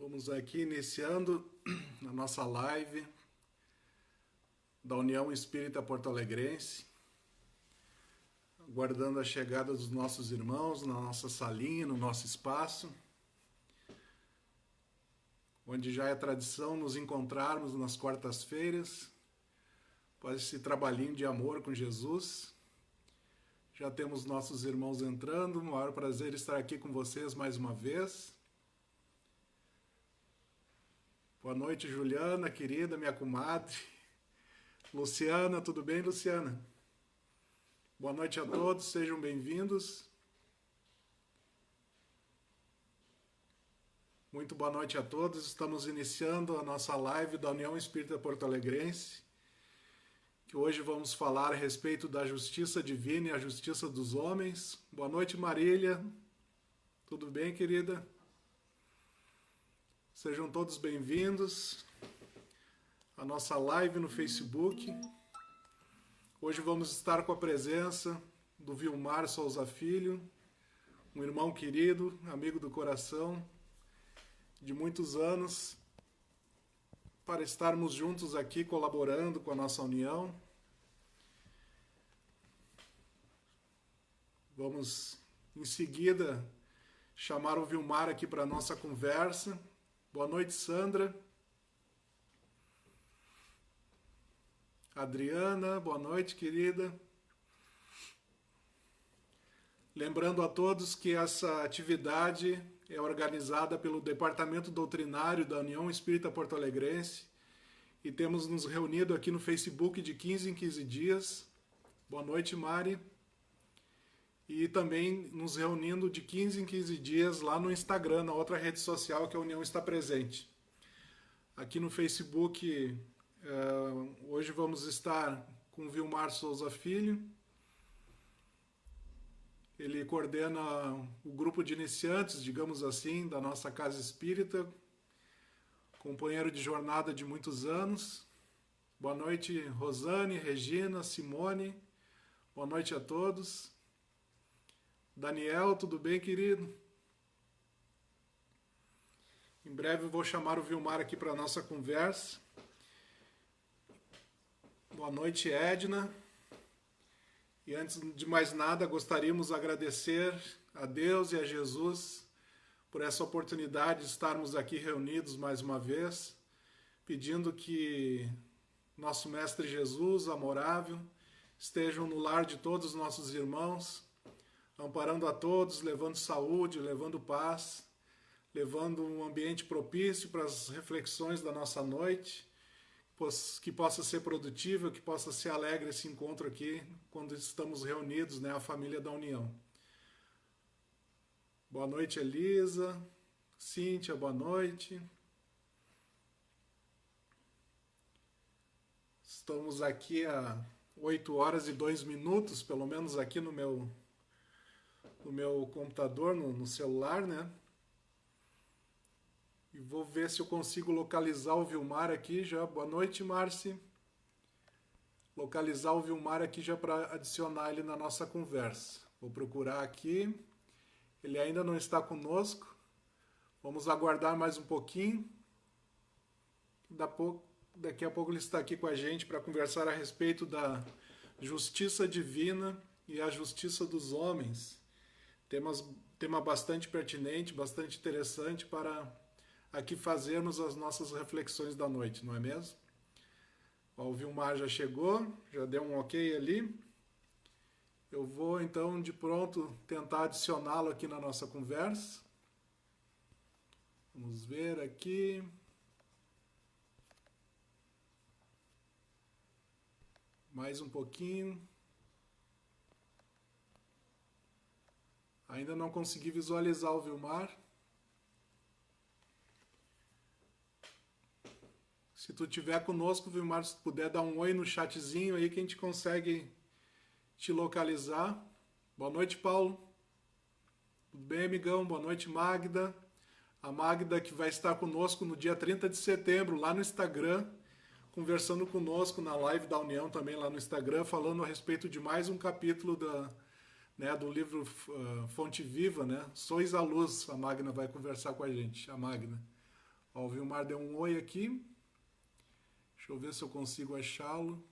Vamos aqui iniciando a nossa live da União Espírita Porto Alegrense, aguardando a chegada dos nossos irmãos na nossa salinha, no nosso espaço, onde já é tradição nos encontrarmos nas quartas-feiras, para esse trabalhinho de amor com Jesus. Já temos nossos irmãos entrando, um maior prazer estar aqui com vocês mais uma vez. Boa noite, Juliana, querida, minha comadre. Luciana, tudo bem, Luciana? Boa noite a todos, sejam bem-vindos. Muito boa noite a todos. Estamos iniciando a nossa live da União Espírita Porto Alegrense, que hoje vamos falar a respeito da justiça divina e a justiça dos homens. Boa noite, Marília. Tudo bem, querida? Sejam todos bem-vindos à nossa live no Facebook. Hoje vamos estar com a presença do Vilmar Souza Filho, um irmão querido, amigo do coração, de muitos anos, para estarmos juntos aqui colaborando com a nossa união. Vamos, em seguida, chamar o Vilmar aqui para a nossa conversa. Boa noite, Sandra. Adriana, boa noite, querida. Lembrando a todos que essa atividade é organizada pelo Departamento Doutrinário da União Espírita Porto Alegrense e temos nos reunido aqui no Facebook de 15 em 15 dias. Boa noite, Mari. E também nos reunindo de 15 em 15 dias lá no Instagram, na outra rede social que a União está presente. Aqui no Facebook, hoje vamos estar com o Vilmar Souza Filho. Ele coordena o grupo de iniciantes, digamos assim, da nossa Casa Espírita, companheiro de jornada de muitos anos. Boa noite, Rosane, Regina, Simone. Boa noite a todos. Daniel, tudo bem, querido? Em breve eu vou chamar o Vilmar aqui para a nossa conversa. Boa noite, Edna. E antes de mais nada, gostaríamos de agradecer a Deus e a Jesus por essa oportunidade de estarmos aqui reunidos mais uma vez, pedindo que nosso Mestre Jesus, amorável, estejam no lar de todos os nossos irmãos, amparando a todos, levando saúde, levando paz, levando um ambiente propício para as reflexões da nossa noite, que possa ser produtivo, que possa ser alegre esse encontro aqui, quando estamos reunidos, né, a família da União. Boa noite, Elisa. Cíntia, boa noite. Estamos aqui a 8 horas e 2 minutos, pelo menos aqui no meu computador, no celular, né? E vou ver se eu consigo localizar o Vilmar aqui já. Boa noite, Márcia. Localizar o Vilmar aqui já para adicionar ele na nossa conversa. Vou procurar aqui. Ele ainda não está conosco. Vamos aguardar mais um pouquinho. Daqui a pouco ele está aqui com a gente para conversar a respeito da justiça divina e a justiça dos homens. Tema bastante pertinente, bastante interessante para aqui fazermos as nossas reflexões da noite, não é mesmo? Ó, o Vilmar já chegou, já deu um ok ali. Eu vou então de pronto tentar adicioná-lo aqui na nossa conversa. Vamos ver aqui. Mais um pouquinho. Ainda não consegui visualizar o Vilmar. Se tu estiver conosco, Vilmar, se tu puder dar um oi no chatzinho aí que a gente consegue te localizar. Boa noite, Paulo. Tudo bem, amigão? Boa noite, Magda. A Magda que vai estar conosco no dia 30 de setembro, lá no Instagram, conversando conosco na live da União também lá no Instagram, falando a respeito de mais um capítulo do livro Fonte Viva, né? Sois a Luz. A Magna vai conversar com a gente, a Magna. Ó, o Vilmar deu um oi aqui. Deixa eu ver se eu consigo achá-lo.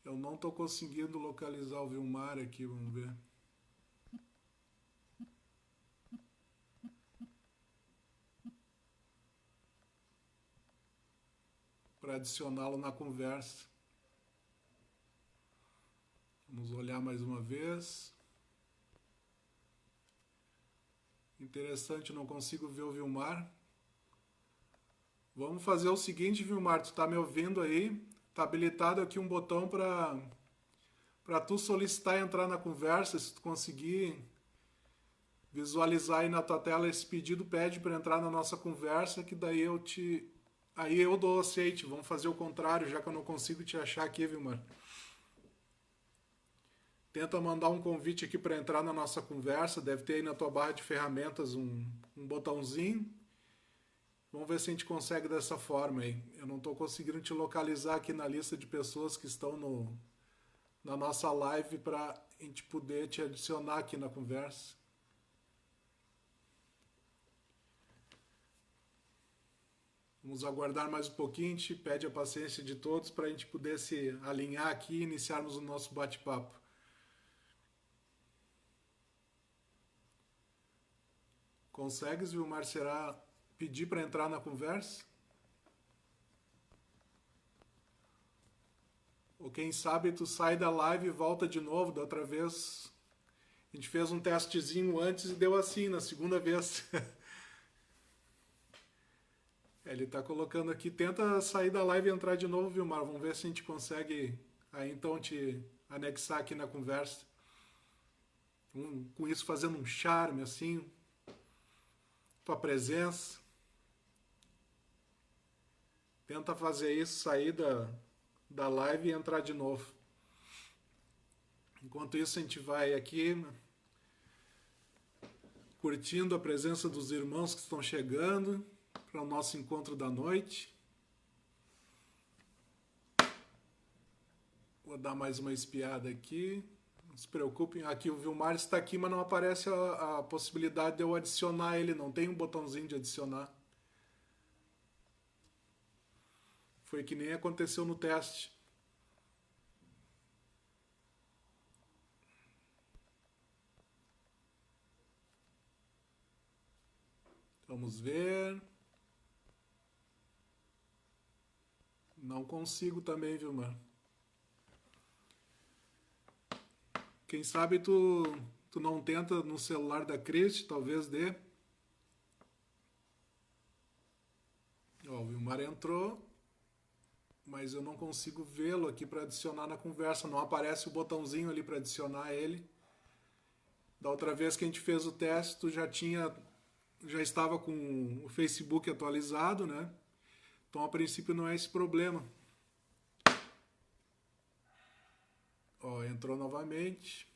Eu não estou conseguindo localizar o Vilmar aqui, vamos ver. Para adicioná-lo na conversa. Vamos olhar mais uma vez. Interessante, não consigo ver o Vilmar. Vamos fazer o seguinte, Vilmar, tu está me ouvindo aí? Está habilitado aqui um botão para tu solicitar entrar na conversa. Se tu conseguir visualizar aí na tua tela esse pedido, pede para entrar na nossa conversa, que daí aí eu dou aceite. Vamos fazer o contrário, já que eu não consigo te achar aqui, Vilmar. Tenta mandar um convite aqui para entrar na nossa conversa. Deve ter aí na tua barra de ferramentas um botãozinho. Vamos ver se a gente consegue dessa forma aí. Eu não estou conseguindo te localizar aqui na lista de pessoas que estão na nossa live para a gente poder te adicionar aqui na conversa. Vamos aguardar mais um pouquinho. A gente pede a paciência de todos para a gente poder se alinhar aqui e iniciarmos o nosso bate-papo. Consegues, Vilmar, será pedir para entrar na conversa? Ou quem sabe tu sai da live e volta de novo. Da outra vez a gente fez um testezinho antes e deu assim, na segunda vez. Ele está colocando aqui, tenta sair da live e entrar de novo, Vilmar. Vamos ver se a gente consegue aí então te anexar aqui na conversa. Com isso fazendo um charme assim, tua presença. Tenta fazer isso, sair da live e entrar de novo. Enquanto isso a gente vai aqui curtindo a presença dos irmãos que estão chegando para o nosso encontro da noite. Vou dar mais uma espiada aqui. Não se preocupem, aqui o Vilmar está aqui, mas não aparece a possibilidade de eu adicionar ele. Não tem um botãozinho de adicionar. Foi que nem aconteceu no teste. Vamos ver. Não consigo também, Vilmar. Quem sabe tu não tenta no celular da Cristi, talvez dê. Ó, o Vilmar entrou, mas eu não consigo vê-lo aqui para adicionar na conversa. Não aparece o botãozinho ali para adicionar ele. Da outra vez que a gente fez o teste, tu já estava com o Facebook atualizado, né? Então, a princípio, não é esse problema. Ó, entrou novamente.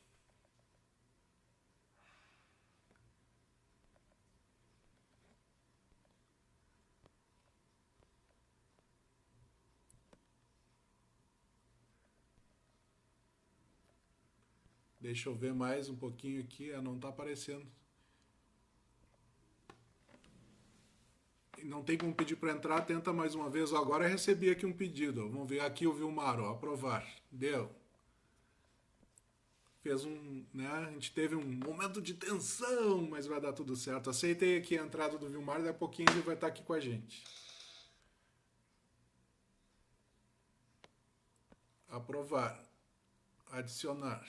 Deixa eu ver mais um pouquinho aqui. Não está aparecendo. Não tem como pedir para entrar, tenta mais uma vez. Agora eu recebi aqui um pedido. Vamos ver aqui o Vilmar, ó, aprovar. Deu. Fez né? A gente teve um momento de tensão, mas vai dar tudo certo. Aceitei aqui a entrada do Vilmar, daqui a pouquinho ele vai estar aqui com a gente. Aprovar. Adicionar.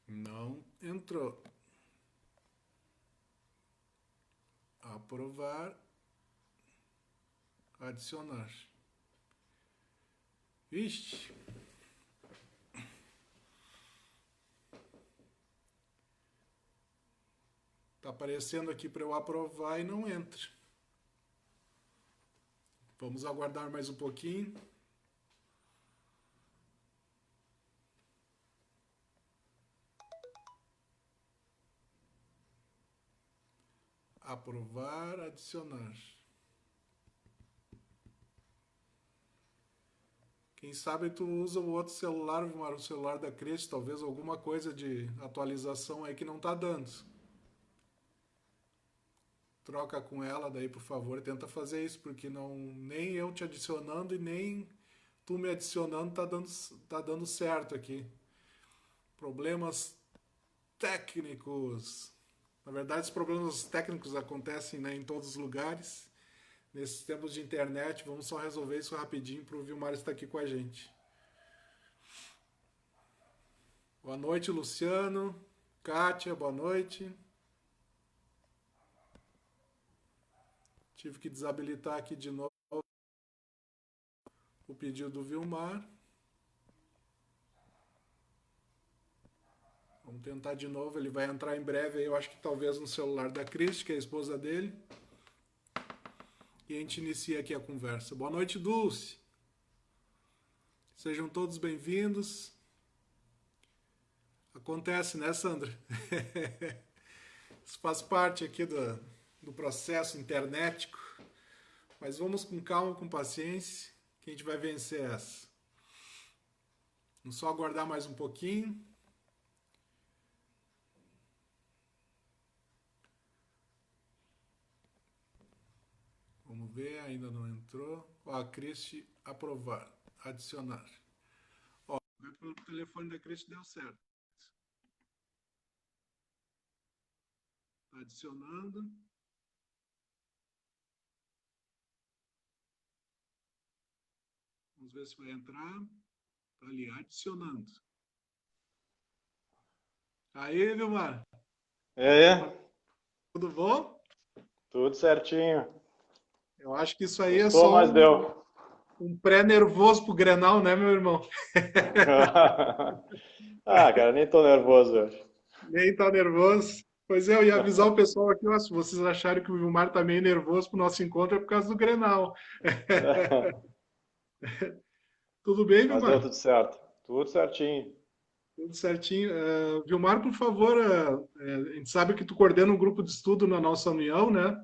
Não entrou. Aprovar. Adicionar. Vixe. Está aparecendo aqui para eu aprovar e não entra. Vamos aguardar mais um pouquinho. Aprovar, adicionar. Quem sabe tu usa o outro celular, Vilmar, o celular da Cris, talvez alguma coisa de atualização aí que não tá dando. Troca com ela daí, por favor, tenta fazer isso, porque não nem eu te adicionando e nem tu me adicionando tá dando certo aqui. Problemas técnicos. Na verdade, os problemas técnicos acontecem, né, em todos os lugares. Nesses tempos de internet, vamos só resolver isso rapidinho para o Vilmar estar aqui com a gente. Boa noite, Luciano. Kátia, boa noite. Tive que desabilitar aqui de novo o pedido do Vilmar. Vamos tentar de novo, ele vai entrar em breve, eu acho que talvez no celular da Cris, que é a esposa dele. E a gente inicia aqui a conversa. Boa noite, Dulce. Sejam todos bem-vindos. Acontece, né, Sandra? Isso faz parte aqui do processo internetico. Mas vamos com calma, com paciência, que a gente vai vencer essa. Vamos só aguardar mais um pouquinho. Vamos ver, ainda não entrou. Ó, a Cristi aprovar, adicionar. Ó, o telefone da Cristi deu certo. Tá adicionando. Vamos ver se vai entrar. Tá ali, adicionando. Aí, Vilmar. É, Tudo bom? tudo certinho. Eu acho que isso aí é Custou, só mas deu. um pré-nervoso pro Grenal, né, meu irmão? Ah, cara, nem tô nervoso hoje. Nem tá nervoso. Pois é, eu ia avisar o pessoal aqui, ó, se vocês acharem que o Vilmar tá meio nervoso pro nosso encontro, é por causa do Grenal. Tudo bem, Mas deu Vilmar? tudo certo. Tudo certinho. Tudo certinho. Vilmar, por favor, a gente sabe que tu coordena um grupo de estudo na nossa união, né?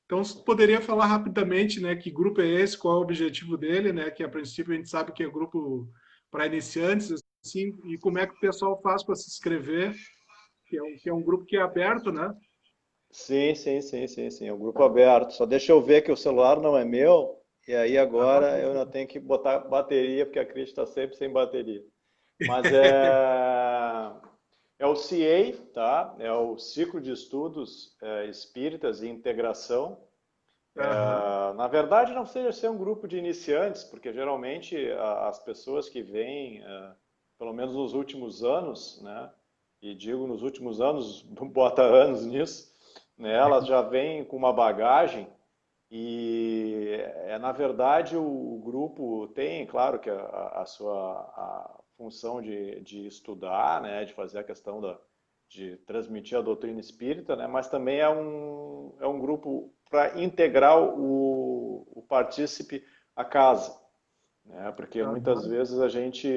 Então, você poderia falar rapidamente, né, que grupo é esse, qual é o objetivo dele, né? Que a princípio a gente sabe que é grupo para iniciantes, assim, e como é que o pessoal faz para se inscrever, que é um grupo que é aberto, né? Sim, sim, sim, sim, sim. É um grupo aberto. Só deixa eu ver que o celular não é meu. E aí Ah, agora eu ainda tranquilo. tenho que botar bateria, porque a Cris está sempre sem bateria. Mas é o CA, tá? É o Ciclo de Estudos Espíritas e Integração. Aham. Na verdade, não seja ser um grupo de iniciantes, porque geralmente as pessoas que vêm, pelo menos nos últimos anos, né, e digo nos últimos anos, bota anos nisso, né, elas já vêm com uma bagagem e, na verdade, o grupo tem, claro, que a sua função de estudar, né, de fazer a questão de transmitir a doutrina espírita, né, mas também é um grupo para integrar o partícipe à casa, né, porque muitas Aham. vezes a gente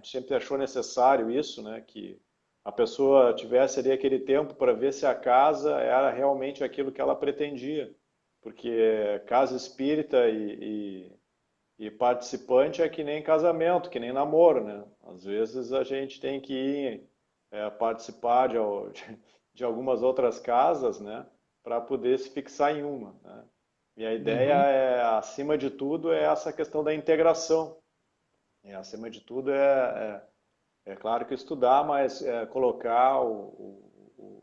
sempre achou necessário isso, né, que a pessoa tivesse ali aquele tempo para ver se a casa era realmente aquilo que ela pretendia, porque casa espírita e participante é que nem casamento, que nem namoro, né? Às vezes a gente tem que ir participar de algumas outras casas, né? Para poder se fixar em uma, né? E a ideia Uhum. é, acima de tudo, é essa questão da integração. E acima de tudo é claro que estudar, mas colocar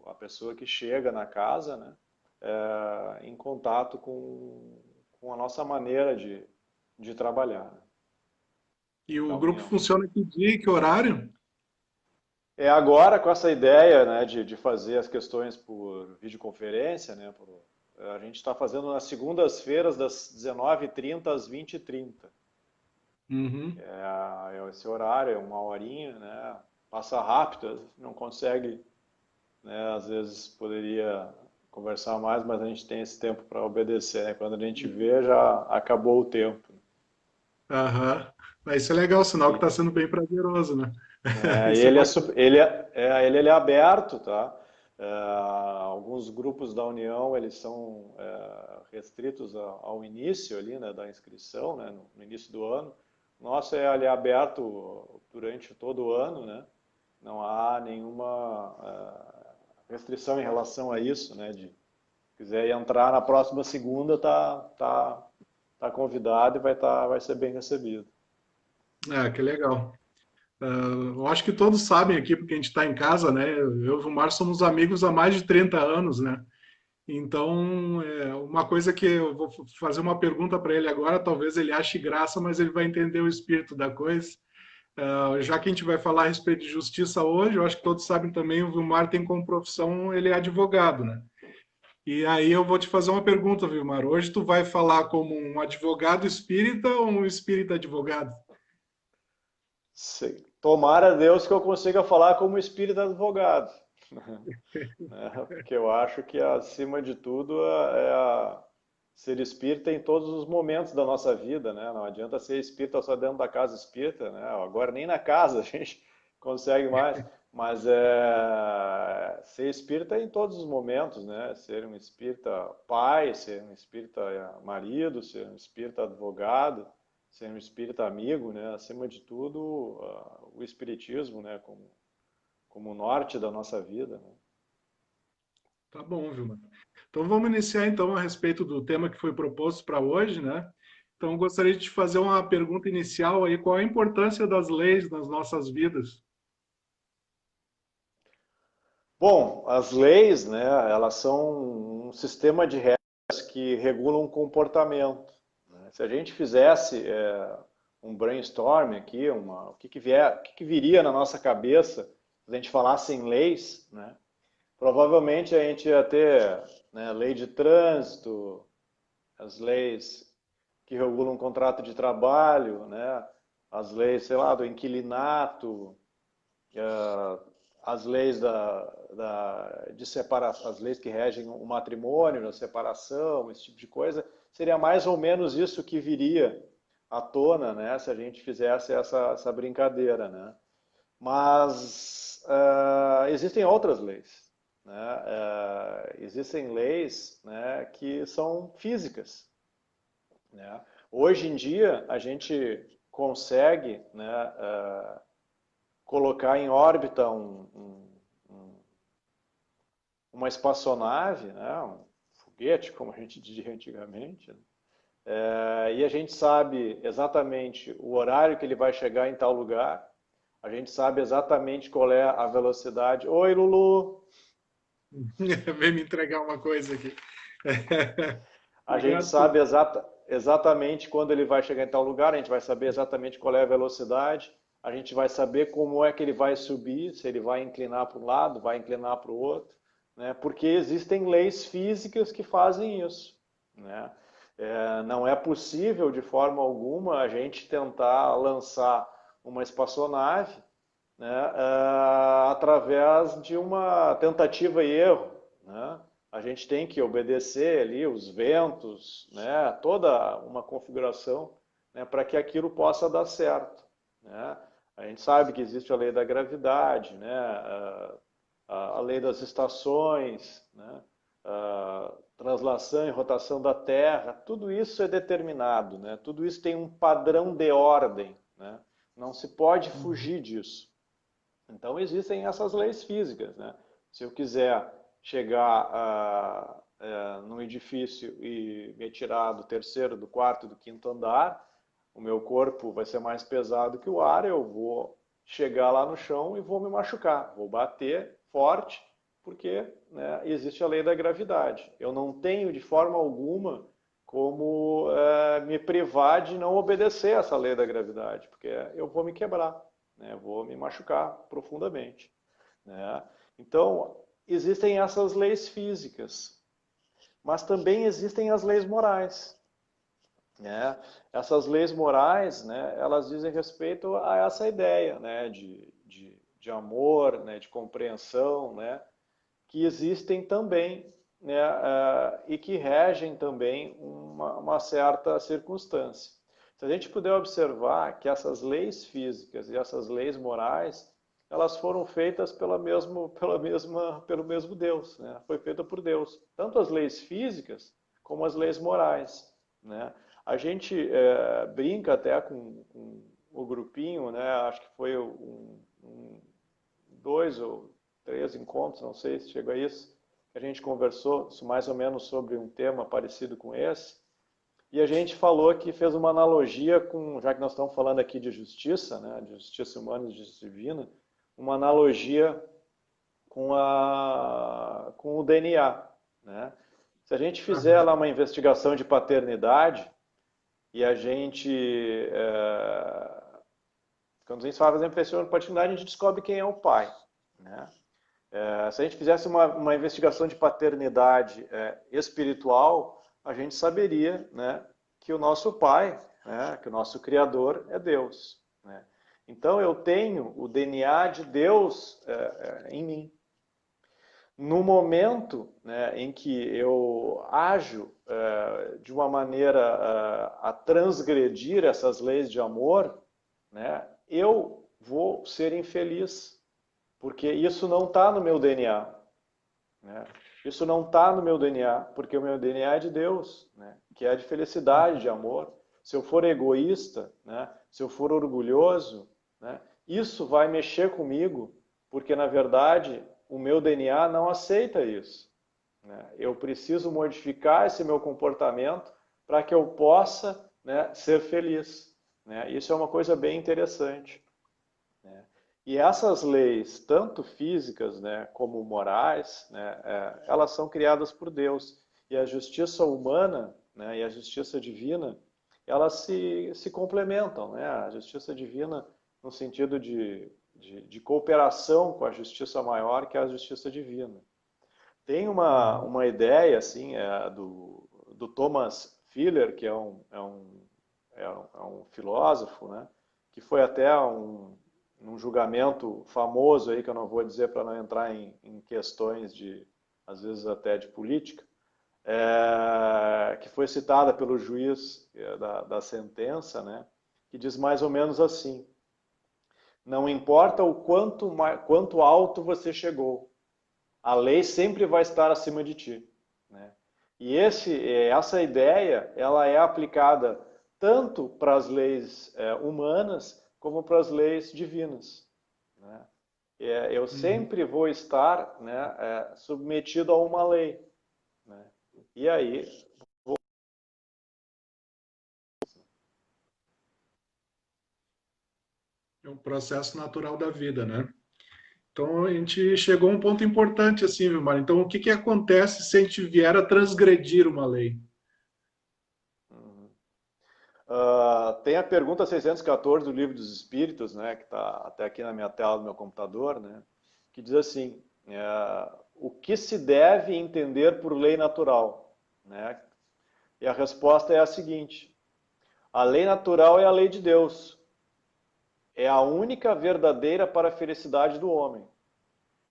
a pessoa que chega na casa, né? Em contato com a nossa maneira de trabalhar, né? E o Da grupo União. funciona que dia e que horário? É agora com essa ideia, né, de fazer as questões por videoconferência, né, a gente está fazendo nas segundas-feiras das 19h30 às 20h30. Uhum. Esse horário é uma horinha, né, passa rápido, não consegue, né, às vezes poderia conversar mais, mas a gente tem esse tempo para obedecer, né, quando a gente vê já acabou o tempo. Aham. Mas isso é legal, sinal que E, está sendo bem prazeroso, né? É, Isso é ele é, bacana. ele é aberto, tá? Alguns grupos da União eles são restritos ao início ali, né, da inscrição, né, no início do ano. nosso é ali aberto durante todo o ano, né? Não há nenhuma restrição em relação a isso, né? De quiser entrar na próxima segunda, tá convidado e vai ser bem recebido. Ah, que legal. Eu acho que todos sabem aqui, porque a gente está em casa, né? Eu e o Vilmar somos amigos há mais de 30 anos, né? Então, uma coisa que eu vou fazer uma pergunta para ele agora, talvez ele ache graça, mas ele vai entender o espírito da coisa. Já que a gente vai falar a respeito de justiça hoje, eu acho que todos sabem também, o Vilmar tem como profissão, ele é advogado, né? E aí eu vou te fazer uma pergunta, Vilmar. Hoje tu vai falar como um advogado espírita ou um espírita advogado? Tomara Deus que eu consiga falar como espírito advogado, né? Porque eu acho que, acima de tudo, ser espírita em todos os momentos da nossa vida, né? Não adianta ser espírita só dentro da casa espírita, né? Agora nem na casa a gente consegue mais, mas ser espírita em todos os momentos, né? Ser um espírita pai, ser um espírita marido, ser um espírita advogado, ser um espírita amigo, né? Acima de tudo, o espiritismo, né? Como o norte da nossa vida, né? Tá bom, Vilmar. Então vamos iniciar então a respeito do tema que foi proposto para hoje, né? Então eu gostaria de te fazer uma pergunta inicial aí, qual a importância das leis nas nossas vidas? Bom, as leis, né, elas são um sistema de regras que regulam o comportamento, né? Se a gente fizesse um brainstorm aqui, o que que vier, o que que viria na nossa cabeça se a gente falasse em leis, né? Provavelmente a gente ia ter, né, lei de trânsito, as leis que regulam o contrato de trabalho, né? As leis, sei lá, do inquilinato, as leis de separação, as leis que regem o matrimônio, a separação, esse tipo de coisa, seria mais ou menos isso que viria à tona, né, se a gente fizesse essa brincadeira, né? Mas existem outras leis, né? Existem leis, né, que são físicas, né? Hoje em dia a gente consegue, né, colocar em órbita uma espaçonave, né, um foguete, como a gente dizia antigamente, né? E a gente sabe exatamente o horário que ele vai chegar em tal lugar, a gente sabe exatamente qual é a velocidade. Oi, Lulu! Vem me entregar uma coisa aqui. A gente Obrigado. sabe exatamente quando ele vai chegar em tal lugar, a gente vai saber exatamente qual é a velocidade, a gente vai saber como é que ele vai subir, se ele vai inclinar para um lado, vai inclinar para o outro, né? Porque existem leis físicas que fazem isso, né? Não é possível de forma alguma a gente tentar lançar uma espaçonave, né, através de uma tentativa e erro, né? A gente tem que obedecer ali os ventos, né, toda uma configuração, né, para que aquilo possa dar certo, né? A gente sabe que existe a lei da gravidade, né, a lei das estações, né, a translação e rotação da Terra, tudo isso é determinado, né? Tudo isso tem um padrão de ordem, né? Não se pode fugir disso. Então existem essas leis físicas, né? Se eu quiser chegar num edifício e me tirar do terceiro, do quarto, do quinto andar, o meu corpo vai ser mais pesado que o ar, eu vou chegar lá no chão e vou me machucar, vou bater forte, porque, né, existe a lei da gravidade. Eu não tenho de forma alguma como me privar de não obedecer essa lei da gravidade, porque eu vou me quebrar, né? Vou me machucar profundamente, né? Então, existem essas leis físicas, mas também existem as leis morais, né? Essas leis morais, né, elas dizem respeito a essa ideia, né, de amor, né, de compreensão, né, que existem também, né, e que regem também uma certa circunstância. Se a gente puder observar que essas leis físicas e essas leis morais, elas foram feitas pelo mesmo Deus, né? Foi feita por Deus. Tanto as leis físicas como as leis morais, né? A gente brinca até com o grupinho, né? Acho que foi 2 ou 3 encontros, não sei se chega a isso, que a gente conversou mais ou menos sobre um tema parecido com esse. E a gente falou que fez uma analogia com, já que nós estamos falando aqui de justiça, né, de justiça humana e de justiça divina, uma analogia com o DNA, né? Se a gente fizer lá uma investigação de paternidade e a gente, quando a gente fala, por exemplo, investigação de paternidade, a gente descobre quem é o pai, né? Se a gente fizesse uma investigação de paternidade espiritual, a gente saberia, né, que o nosso pai, né, que o nosso Criador é Deus, né? Então eu tenho o DNA de Deus em mim. No momento, né, em que eu ajo de uma maneira a transgredir essas leis de amor, né, eu vou ser infeliz, porque isso não está no meu DNA. Né? Isso não está no meu DNA, porque o meu DNA é de Deus, né, que é de felicidade, de amor. Se eu for egoísta, né, se eu for orgulhoso, né, isso vai mexer comigo, porque na verdade o meu DNA não aceita isso, né? Eu preciso modificar esse meu comportamento para que eu possa, né, ser feliz, né? Isso é uma coisa bem interessante, né? E essas leis, tanto físicas, né, como morais, né, elas são criadas por Deus. E a justiça humana, né, e a justiça divina, elas se complementam, né? A justiça divina no sentido de cooperação com a justiça maior, que é a justiça divina. Tem uma ideia assim, do Thomas Filler, que é um filósofo, né, que foi até num julgamento famoso aí, que eu não vou dizer para não entrar em questões às vezes até de política, que foi citada pelo juiz da sentença, né, que diz mais ou menos assim: não importa o quanto alto você chegou, a lei sempre vai estar acima de ti, né? E essa ideia, ela é aplicada tanto para as leis humanas como para as leis divinas, né? Eu sempre vou estar, né, submetido a uma lei, né? E aí É um processo natural da vida, né? Então a gente chegou a um ponto importante assim, Vilmar. Então o que que acontece se a gente vier a transgredir uma lei? tem a pergunta 614 do Livro dos Espíritos, né, que está até aqui na minha tela do meu computador, né, que diz assim: o que se deve entender por lei natural, né? E a resposta é a seguinte: a lei natural é a lei de Deus. É a única verdadeira para a felicidade do homem.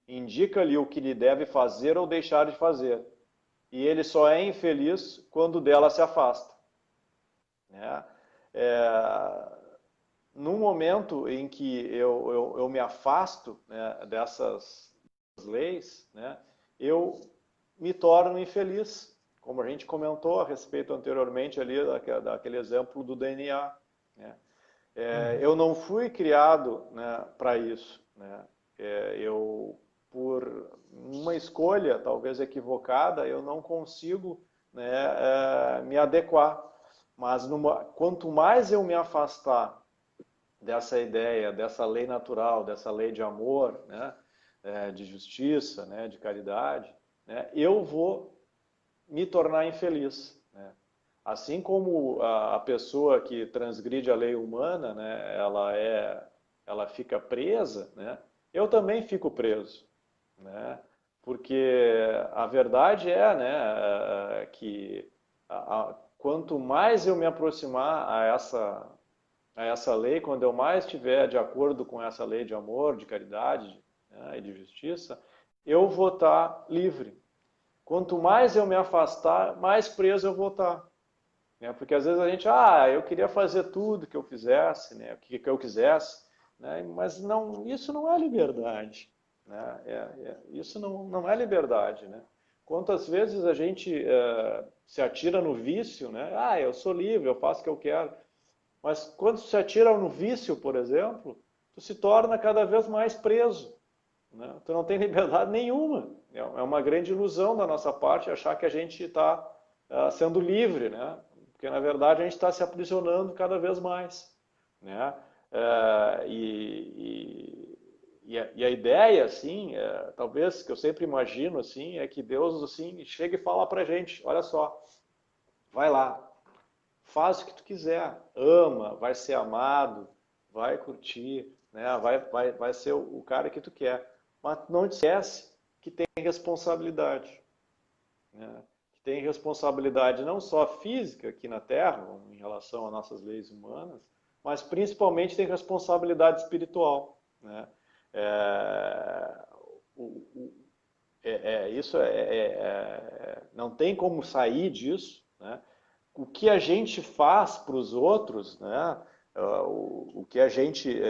Indica-lhe o que lhe deve fazer ou deixar de fazer. E ele só é infeliz quando dela se afasta, né? É, no momento em que eu me afasto, né, dessas leis, né, eu me torno infeliz, como a gente comentou a respeito anteriormente ali daquele exemplo do DNA, né? Eu não fui criado, né, para isso, né? Por uma escolha talvez equivocada, eu não consigo, né, me adequar. Mas quanto mais eu me afastar dessa ideia, dessa lei natural, dessa lei de amor, né, de justiça, né, de caridade, né, eu vou me tornar infeliz, né? Assim como a pessoa que transgride a lei humana, né, ela fica presa, né, eu também fico preso, né? Porque a verdade né, que quanto mais eu me aproximar a essa lei, quando eu mais estiver de acordo com essa lei de amor, de caridade, né, e de justiça, eu vou estar livre. Quanto mais eu me afastar, mais preso eu vou estar, né? Porque às vezes a gente, eu queria fazer tudo que eu fizesse, né, o que eu quisesse, né? Mas não, isso não é liberdade, né? Isso não é liberdade, né? Quantas vezes a gente se atira no vício, né? Eu sou livre, eu faço o que eu quero. Mas quando tu se atira no vício, por exemplo, tu se torna cada vez mais preso, né? Tu não tem liberdade nenhuma. É uma grande ilusão da nossa parte achar que a gente está sendo livre, né? Porque na verdade a gente está se aprisionando cada vez mais, né? E a ideia, assim, talvez que eu sempre imagino, assim, é que Deus, assim, chega e fala para a gente, olha só, vai lá, faz o que tu quiser, ama, vai ser amado, vai curtir, né? Vai ser o cara que tu quer. Mas não te esquece que tem responsabilidade, né? Que tem responsabilidade não só física aqui na Terra, em relação às nossas leis humanas, mas principalmente tem responsabilidade espiritual, né? É, o, o, isso não tem como sair disso, né? O que a gente faz para os outros, né? O que a gente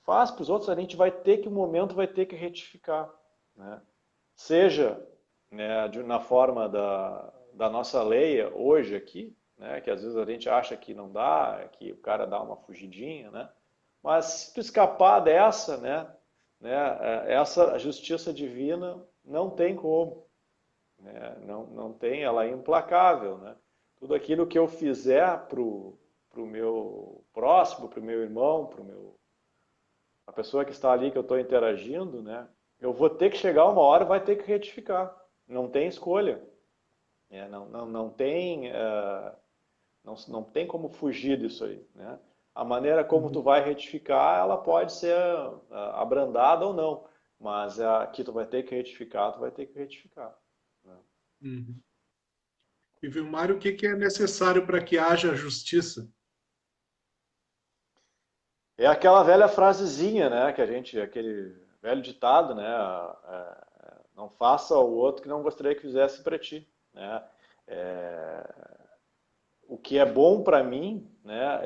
faz para os outros, a gente vai ter que, um momento, vai ter que retificar, né? Seja, né, na forma da nossa lei hoje aqui, né, que às vezes a gente acha que não dá, que o cara dá uma fugidinha, né? Mas se tu escapar dessa, essa justiça divina não tem como, né? Não tem, ela é implacável, né? Tudo aquilo que eu fizer pro meu próximo, pro meu irmão, a pessoa que está ali que eu estou interagindo, né? Eu vou ter que chegar uma hora, vai ter que retificar. Não tem escolha. Não tem, não tem como fugir disso aí, né? A maneira como tu Uhum. vai retificar, ela pode ser abrandada ou não, mas aqui tu vai ter que retificar, tu vai ter que retificar, né? Uhum. E Vilmário, o que que é necessário para que haja justiça? É aquela velha frasezinha, né, que aquele velho ditado, né, não faça ao outro que não gostaria que fizesse para ti, né? É, o que é bom para mim, né,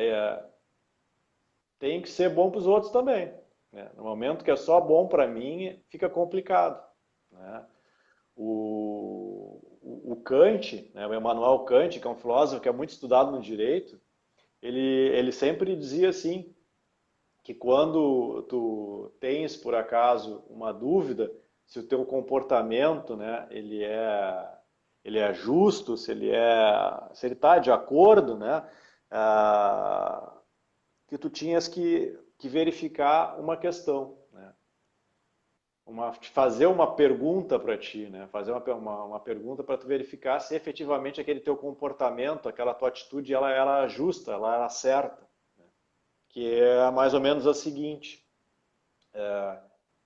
tem que ser bom para os outros também, né? No momento que é só bom para mim, fica complicado, né? O Kant, né, o Immanuel Kant, que é um filósofo que é muito estudado no direito, ele sempre dizia assim, que quando tu tens por acaso uma dúvida se o teu comportamento, né, ele é justo, se ele está de acordo, né, que tu tinhas que verificar uma questão, né, fazer uma pergunta para ti, né, fazer uma pergunta para tu verificar se efetivamente aquele teu comportamento, aquela tua atitude, ela era justa, ela era certa, que é mais ou menos a seguinte: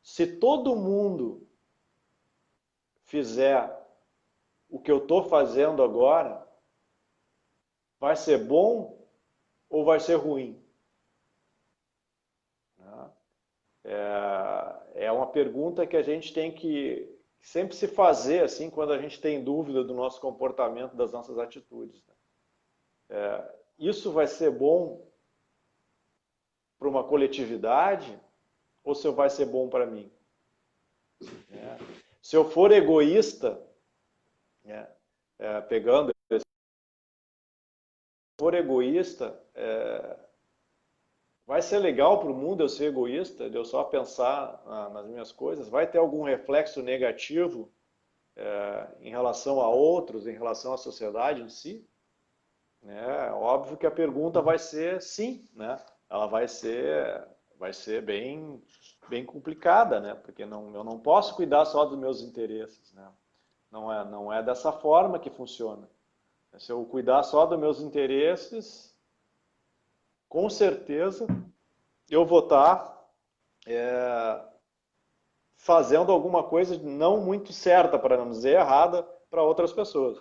se todo mundo fizer o que eu estou fazendo agora, vai ser bom ou vai ser ruim? É uma pergunta que a gente tem que sempre se fazer assim quando a gente tem dúvida do nosso comportamento, das nossas atitudes. Isso vai ser bom para uma coletividade ou se vai ser bom para mim? Se eu for egoísta, né, pegando, se eu for egoísta, vai ser legal para o mundo eu ser egoísta, de eu só pensar nas minhas coisas? Vai ter algum reflexo negativo em relação a outros, em relação à sociedade em si? É óbvio que a pergunta vai ser sim, né? Ela vai ser bem complicada, né? Porque eu não posso cuidar só dos meus interesses, né? Não é dessa forma que funciona. Se eu cuidar só dos meus interesses, com certeza eu vou estar fazendo alguma coisa não muito certa, para não dizer errada, para outras pessoas.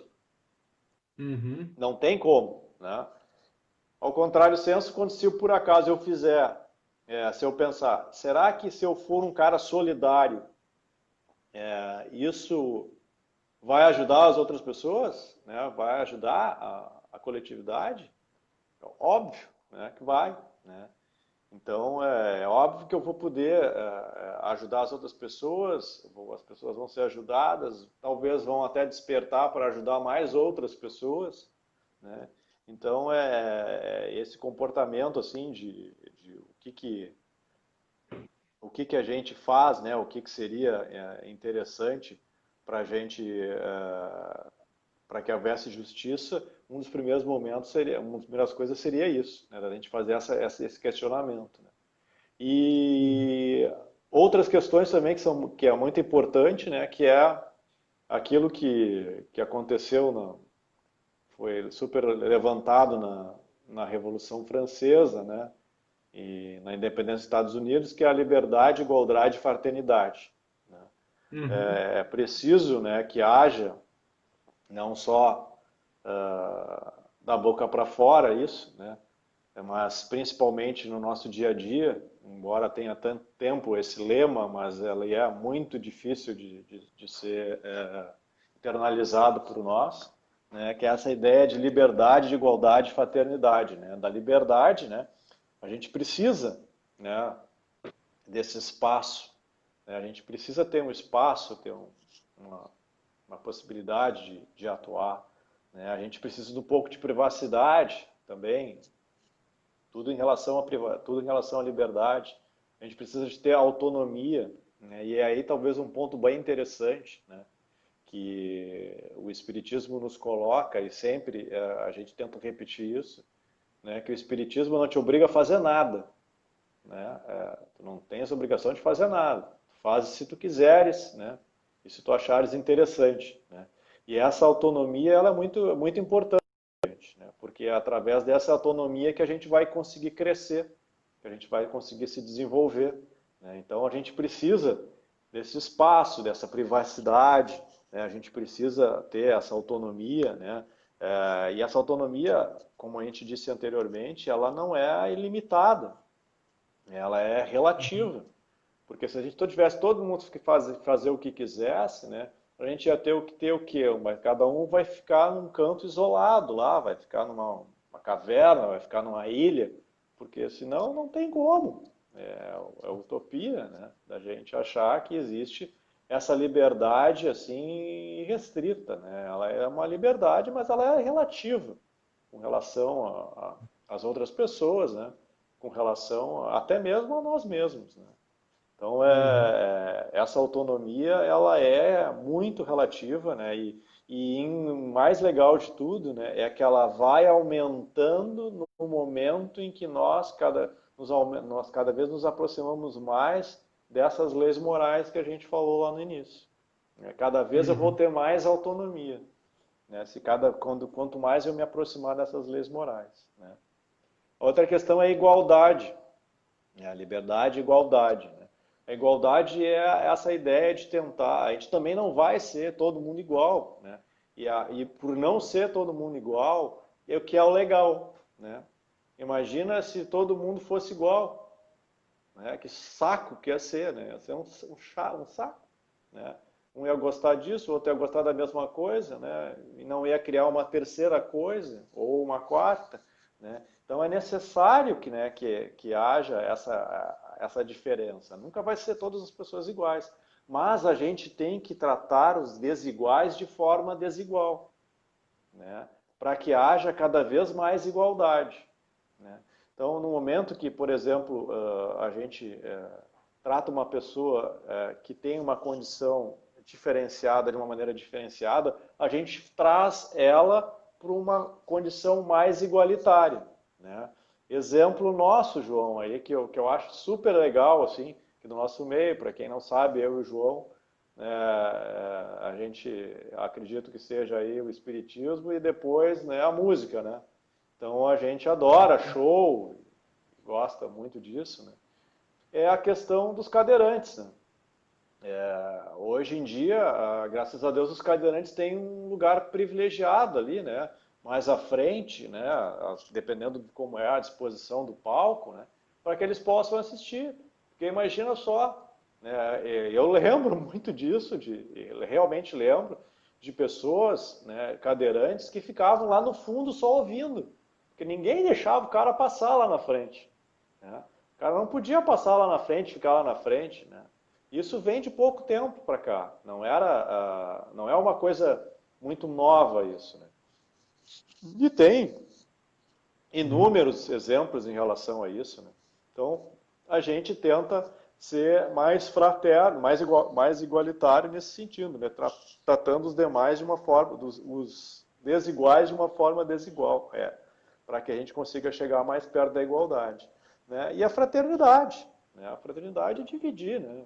Uhum. Não tem como, né? Ao contrário senso, quando se por acaso eu fizer, se eu pensar, será que se eu for um cara solidário, isso vai ajudar as outras pessoas, né? Vai ajudar a coletividade? Óbvio, né, que vai, né? Então, é óbvio que eu vou poder ajudar as outras pessoas, as pessoas vão ser ajudadas, talvez vão até despertar para ajudar mais outras pessoas, né? Então, esse comportamento, assim, de o que que a gente faz, né? O que que seria interessante para a gente, para que houvesse justiça, um dos primeiros momentos seria, uma das primeiras coisas seria isso, né? Da gente fazer esse questionamento, né? E outras questões também que é muito importante, né? Que é aquilo que aconteceu, foi super levantado na Revolução Francesa, né? E na independência dos Estados Unidos, que é a liberdade, igualdade e fraternidade, né? Uhum. É preciso, né, que haja não só da boca para fora isso, né, mas principalmente no nosso dia a dia, embora tenha tanto tempo esse lema, mas ele é muito difícil de ser internalizado por nós, né, que é essa ideia de liberdade, de igualdade e fraternidade, né, da liberdade, né, a gente precisa, né, desse espaço, né, a gente precisa ter um espaço, ter uma, uma possibilidade de atuar, né, a gente precisa de um pouco de privacidade também, tudo em relação à liberdade. A gente precisa de ter autonomia, né? E é aí talvez um ponto bem interessante, né? Que o Espiritismo nos coloca, e sempre a gente tenta repetir isso, né? Que o Espiritismo não te obriga a fazer nada, né? Tu não tens obrigação de fazer nada. Tu fazes se tu quiseres, né? E se tu achares interessante, né? E essa autonomia ela é muito importante, né? Porque é através dessa autonomia que a gente vai conseguir crescer, que a gente vai conseguir se desenvolver, né? Então a gente precisa desse espaço, dessa privacidade, né? A gente precisa ter essa autonomia, né? E essa autonomia, como a gente disse anteriormente, ela não é ilimitada, ela é Uhum. relativa. Porque se a gente tivesse todo mundo que fazer o que quisesse, né, a gente ia ter o quê? Mas cada um vai ficar num canto isolado lá, vai ficar numa uma caverna, vai ficar numa ilha, porque senão não tem como. É utopia, né, da gente achar que existe essa liberdade assim restrita, né? Ela é uma liberdade, mas ela é relativa com relação às outras pessoas, né? Com relação até mesmo a nós mesmos, né? Então, Uhum. essa autonomia, ela é muito relativa, né? Mais legal de tudo, né, é que ela vai aumentando no momento em que nós cada vez nos aproximamos mais dessas leis morais que a gente falou lá no início, né? Cada vez eu vou Uhum. ter mais autonomia, né? Quanto mais eu me aproximar dessas leis morais, né? Outra questão é a igualdade, né? A liberdade e igualdade, né? A igualdade é essa ideia de tentar. A gente também não vai ser todo mundo igual, né? E por não ser todo mundo igual, é o que é o legal, né? Imagina se todo mundo fosse igual, né? Que saco que ia ser, né? Ia ser um saco, né? Um ia gostar disso, o outro ia gostar da mesma coisa, né? E não ia criar uma terceira coisa ou uma quarta, né? Então é necessário que haja essa diferença. Nunca vai ser todas as pessoas iguais, mas a gente tem que tratar os desiguais de forma desigual, né? Para que haja cada vez mais igualdade, né? Então, no momento que, por exemplo, a gente trata uma pessoa que tem uma condição diferenciada, de uma maneira diferenciada, a gente traz ela para uma condição mais igualitária, né? Exemplo nosso, João, aí, que eu acho super legal, assim, que no nosso meio, para quem não sabe, eu e o João, a gente acredito que seja aí o espiritismo e depois, né, a música, né? Então a gente adora show, gosta muito disso, né? É a questão dos cadeirantes, né? Hoje em dia, graças a Deus, os cadeirantes têm um lugar privilegiado ali, né? Mais à frente, né? Dependendo de como é a disposição do palco, né? Para que eles possam assistir. Porque imagina só, né? Eu lembro muito disso, realmente lembro de pessoas, né, cadeirantes que ficavam lá no fundo só ouvindo, porque ninguém deixava o cara passar lá na frente, né? O cara não podia passar lá na frente, ficar lá na frente, né? Isso vem de pouco tempo para cá. Não é uma coisa muito nova isso, né? E tem. inúmeros exemplos em relação a isso, né? Então, a gente tenta ser mais fraterno, mais igualitário nesse sentido, né? Tratando os demais de uma forma, os desiguais de uma forma desigual, para que a gente consiga chegar mais perto da igualdade, né? E a fraternidade, né? A fraternidade é dividir, né?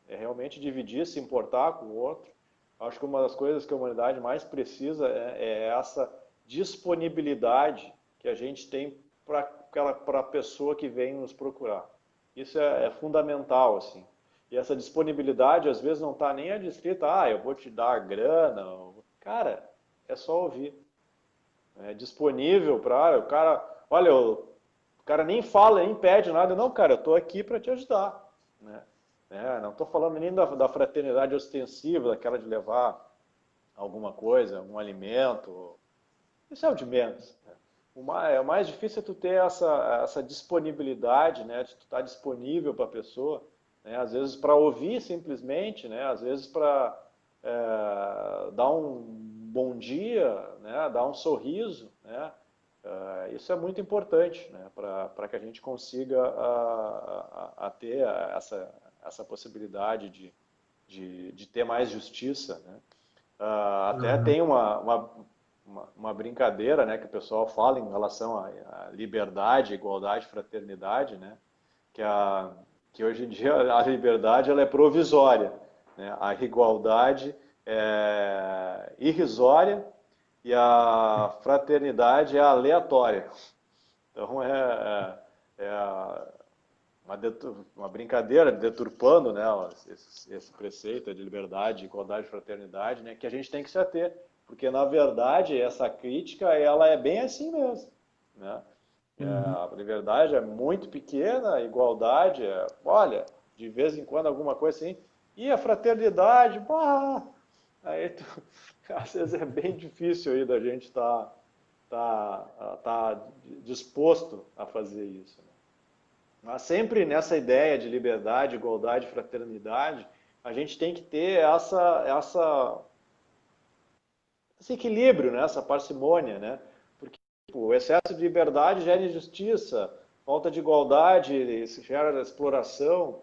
É realmente dividir, se importar com o outro. Acho que uma das coisas que a humanidade mais precisa é essa disponibilidade que a gente tem para a pessoa que vem nos procurar. Isso é fundamental, assim. E essa disponibilidade, às vezes, não está nem adstrita, eu vou te dar grana. Cara, é só ouvir. É disponível para o cara, olha, o cara nem fala, nem pede nada. Não, cara, eu estou aqui para te ajudar, né? Não estou falando nem da fraternidade ostensiva, daquela de levar alguma coisa, um alimento. Isso é o de menos, né? O mais difícil é tu ter essa disponibilidade, né? De tu estar disponível para a pessoa, né? Às vezes para ouvir simplesmente, né? Às vezes para dar um bom dia, né? Dar um sorriso, né? Isso é muito importante, né? Para que a gente consiga a ter essa possibilidade de ter mais justiça, né? Até Aham. tem uma brincadeira, né, que o pessoal fala em relação à liberdade, igualdade, fraternidade, né, que hoje em dia a liberdade ela é provisória, né, a igualdade é irrisória e a fraternidade é aleatória. Então uma brincadeira deturpando, né, esse preceito de liberdade, igualdade, fraternidade, né, que a gente tem que se ater, porque na verdade essa crítica ela é bem assim mesmo, né? Uhum. A liberdade é muito pequena, a igualdade olha, de vez em quando alguma coisa assim, e a fraternidade, aí às vezes é bem difícil aí da gente tá disposto a fazer isso, né? Mas sempre nessa ideia de liberdade, igualdade, fraternidade, a gente tem que ter esse equilíbrio, né? Essa parcimônia, né? Porque o excesso de liberdade gera injustiça, falta de igualdade gera exploração,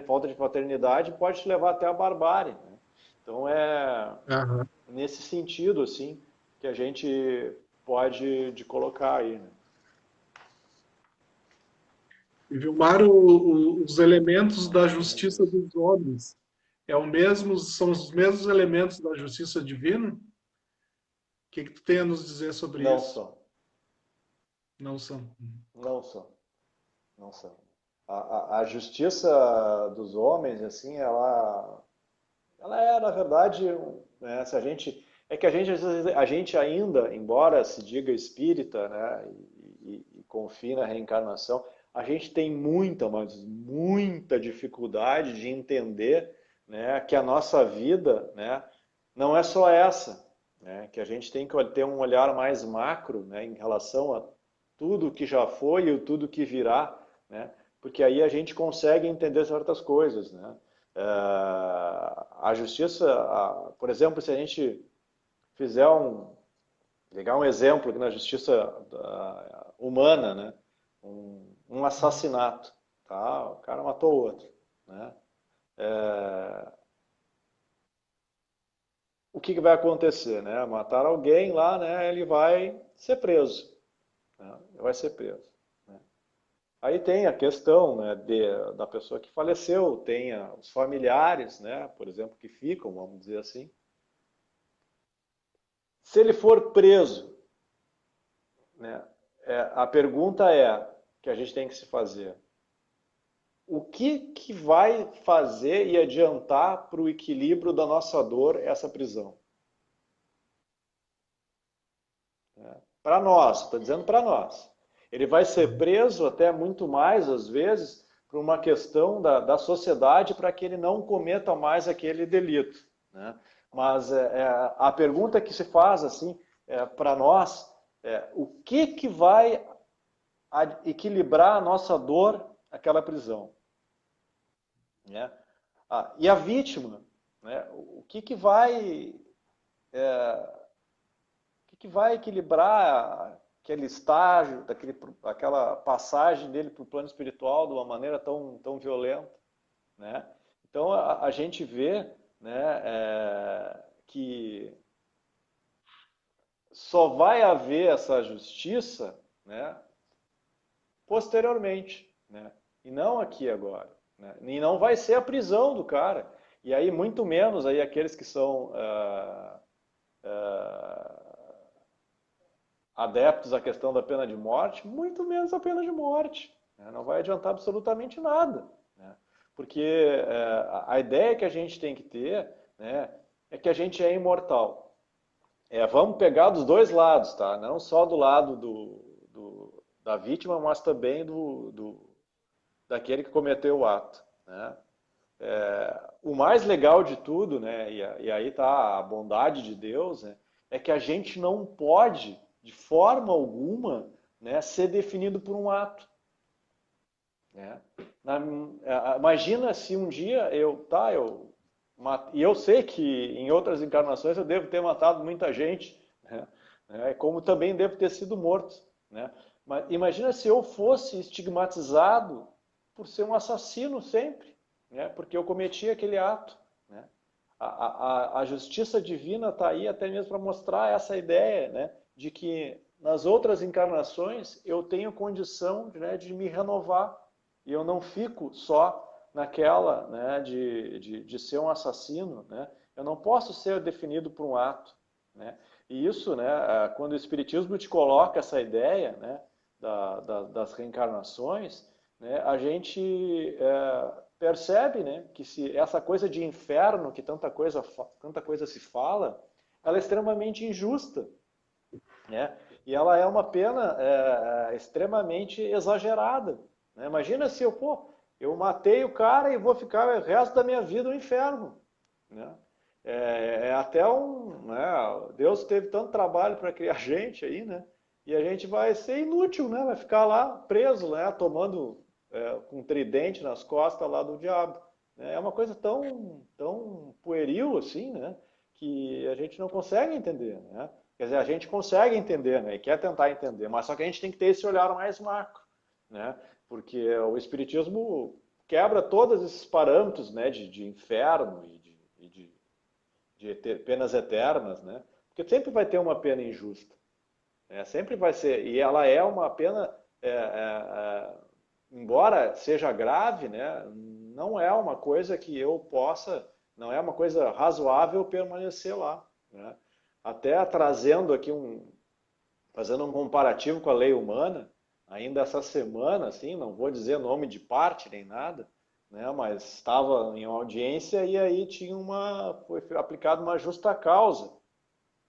falta de fraternidade pode te levar até a barbárie, né? Então é Aham. nesse sentido assim que a gente pode de colocar aí, né? E Vilmar, os elementos da Mais justiça isso. dos homens são os mesmos elementos da justiça divina? O que tu tem a nos dizer sobre Não isso? são, Não são. não são. Não são. A justiça dos homens, assim, ela é, na verdade, né, se a gente, é que a gente, às vezes, a gente ainda, embora se diga espírita, né, e confie na reencarnação, a gente tem muita, mas muita dificuldade de entender, né, que a nossa vida, né, não é só essa, né, que a gente tem que ter um olhar mais macro, né, em relação a tudo que já foi e tudo que virá, né, porque aí a gente consegue entender certas coisas, né. A justiça, por exemplo, se a gente fizer pegar um exemplo aqui na justiça humana, né? Um assassinato, tá? O cara matou o outro, né? O que vai acontecer, né? Matar alguém lá, né? Ele vai ser preso, né? Ele vai ser preso, né? Aí tem a questão, né, da pessoa que faleceu, tem os familiares, né? Por exemplo, que ficam, vamos dizer assim. Se ele for preso, né, a pergunta que a gente tem que se fazer: o que vai fazer e adiantar para o equilíbrio da nossa dor essa prisão? Né? Para nós, estou dizendo para nós. Ele vai ser preso até muito mais, às vezes, por uma questão da sociedade para que ele não cometa mais aquele delito. Né? Mas a pergunta que se faz assim para nós o que vai equilibrar a nossa dor, aquela prisão, né? E a vítima, né? O que que vai equilibrar aquele estágio, aquela passagem dele para o plano espiritual de uma maneira tão violenta, né? Então a gente vê, né, que só vai haver essa justiça, né, posteriormente, né, e não aqui agora, né, e não vai ser a prisão do cara, e aí muito menos aí aqueles que são adeptos à questão da pena de morte, muito menos a pena de morte, né, não vai adiantar absolutamente nada, né, porque a ideia que a gente tem que ter, né, é que a gente é imortal. Vamos pegar dos dois lados, tá? Não só do lado da vítima, mas também daquele que cometeu o ato, né? O mais legal de tudo, né? E aí tá a bondade de Deus, né? É que a gente não pode, de forma alguma, né, ser definido por um ato, né? Imagina se um dia e eu sei que em outras encarnações eu devo ter matado muita gente, né? Como também devo ter sido morto, né? Mas imagina se eu fosse estigmatizado por ser um assassino sempre, né? Porque eu cometi aquele ato, né? A justiça divina está aí até mesmo para mostrar essa ideia, né? De que nas outras encarnações eu tenho condição, né, de me renovar e eu não fico só naquela, né, de ser um assassino, né? Eu não posso ser definido por um ato, né? E isso, né, quando o Espiritismo te coloca essa ideia, né, das reencarnações, né, a gente percebe, né, que se essa coisa de inferno, que tanta coisa se fala, ela é extremamente injusta, né? E ela é uma pena extremamente exagerada, né? Imagina se eu matei o cara e vou ficar o resto da minha vida no inferno, né? Até né? Deus teve tanto trabalho para criar gente aí, né? E a gente vai ser inútil, né? Vai ficar lá preso, né? Tomando com um tridente nas costas lá do diabo, né? É uma coisa tão pueril assim, né? Que a gente não consegue entender, né? Quer dizer, a gente consegue entender, né? E quer tentar entender, mas só que a gente tem que ter esse olhar mais macro, né? Porque o Espiritismo quebra todos esses parâmetros, né? De inferno de penas eternas, né? Porque sempre vai ter uma pena injusta, né? Sempre vai ser, e ela é uma pena, embora seja grave, né? Não é uma coisa que eu possa, não é uma coisa razoável permanecer lá, né? Até trazendo aqui fazendo um comparativo com a lei humana, ainda essa semana, assim, não vou dizer nome de parte nem nada, né, mas estava em audiência e aí foi aplicada uma justa causa,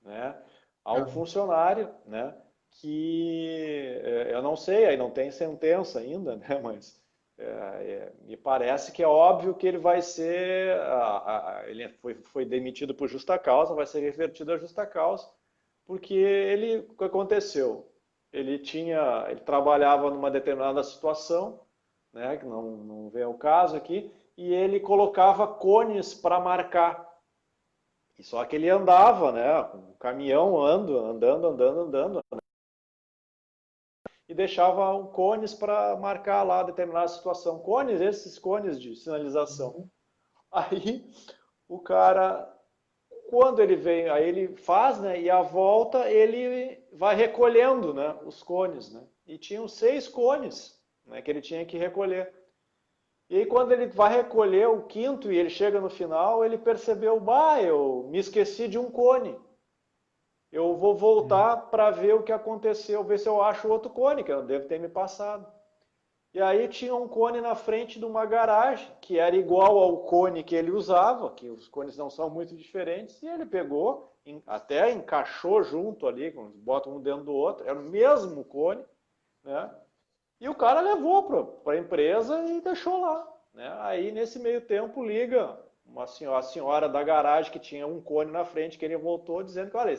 né, a um funcionário, né, que eu não sei, aí não tem sentença ainda, né, mas me parece que é óbvio que ele vai ser, ele foi demitido por justa causa, vai ser revertido à justa causa, porque o que aconteceu? Ele trabalhava numa determinada situação, né, que não vem ao caso aqui, e ele colocava cones para marcar. E só que ele andava, né, com o caminhão andando, e deixava cones para marcar lá determinada situação. Cones, esses cones de sinalização. Aí o cara, quando ele vem, aí ele faz, né, e a volta ele vai recolhendo, né, os cones, né, e tinham 6 cones, né, que ele tinha que recolher. E aí quando ele vai recolher o quinto e ele chega no final, ele percebeu, eu me esqueci de um cone. Eu vou voltar para ver o que aconteceu, ver se eu acho outro cone, que eu devo ter me passado. E aí tinha um cone na frente de uma garagem, que era igual ao cone que ele usava, que os cones não são muito diferentes, e ele pegou, até encaixou junto ali, bota um dentro do outro, era o mesmo cone, né? E o cara levou para a empresa e deixou lá, né? Aí nesse meio tempo liga a senhora da garagem que tinha um cone na frente, que ele voltou dizendo que, olha,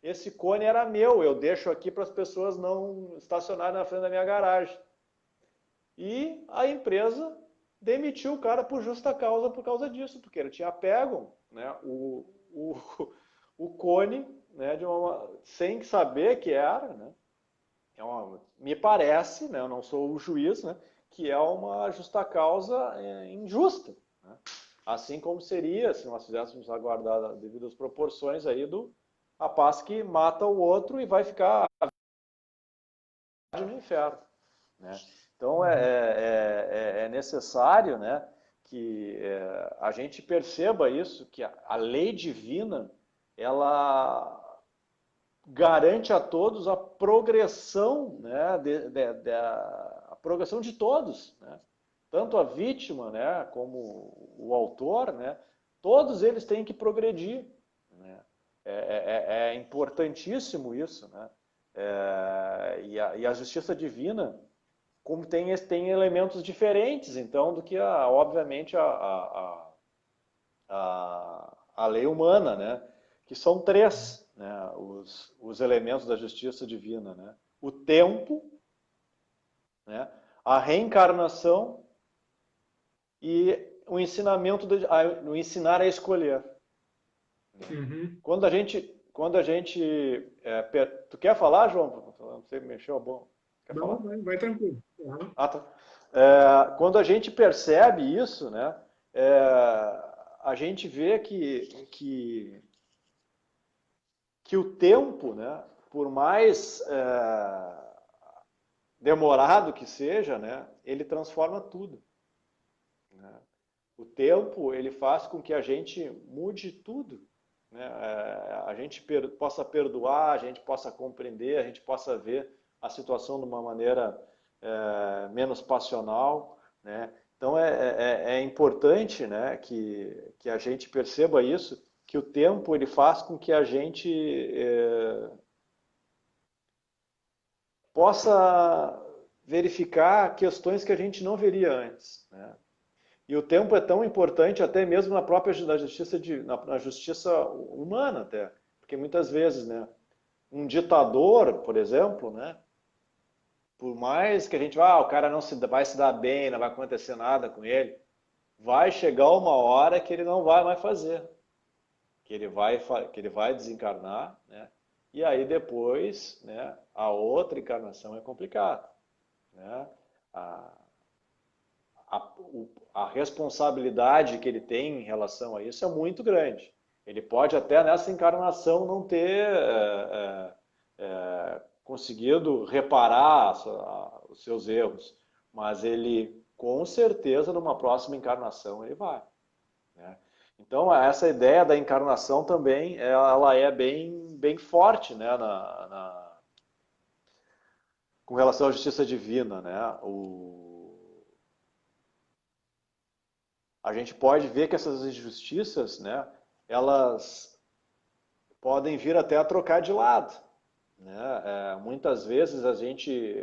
esse cone era meu, eu deixo aqui para as pessoas não estacionarem na frente da minha garagem. E a empresa demitiu o cara por justa causa por causa disso, porque ele tinha pego, né, o cone né, sem saber que era, né, me parece, né, eu não sou o juiz, né, que é uma justa causa injusta, né? Assim como seria se nós fizéssemos aguardar devido às proporções aí do rapaz que mata o outro e vai ficar no inferno, né? Então é necessário, né, que a gente perceba isso, que a lei divina ela garante a todos a progressão, né, a progressão de todos, né? Tanto a vítima, né, como o autor, né, todos eles têm que progredir, né? É importantíssimo isso, né? E a justiça divina, como tem elementos diferentes, então, do que, obviamente, a lei humana, né? Que são três, né? Os elementos da justiça divina, né? O tempo, né? A reencarnação e o ensinamento, o ensinar a escolher. Uhum. Quando a gente tu quer falar, João? Você mexeu a boca. Quer Não, falar? vai tranquilo. Uhum. Ah, tá. Quando a gente percebe isso, né, a gente vê que o tempo, né, por mais demorado que seja, né, ele transforma tudo, né? O tempo ele faz com que a gente mude tudo, né? A gente possa perdoar, a gente possa compreender, a gente possa ver a situação de uma maneira menos passional, né? Então é importante, né, que a gente perceba isso, que o tempo ele faz com que a gente possa verificar questões que a gente não veria antes, né? E o tempo é tão importante até mesmo na própria na justiça humana até, porque muitas vezes, né, um ditador, por exemplo, né, por mais que a gente vá, o cara não vai se dar bem, não vai acontecer nada com ele, vai chegar uma hora que ele não vai mais fazer, que ele vai desencarnar, né? E aí depois, né, a outra encarnação é complicada, né? A, a, a responsabilidade que ele tem em relação a isso é muito grande. Ele pode até nessa encarnação não ter conseguido reparar os seus erros, mas ele com certeza numa próxima encarnação ele vai, né? Então essa ideia da encarnação também ela é bem forte, né, com relação à justiça divina, né? A gente pode ver que essas injustiças, né, elas podem vir até a trocar de lado, né? Muitas vezes a gente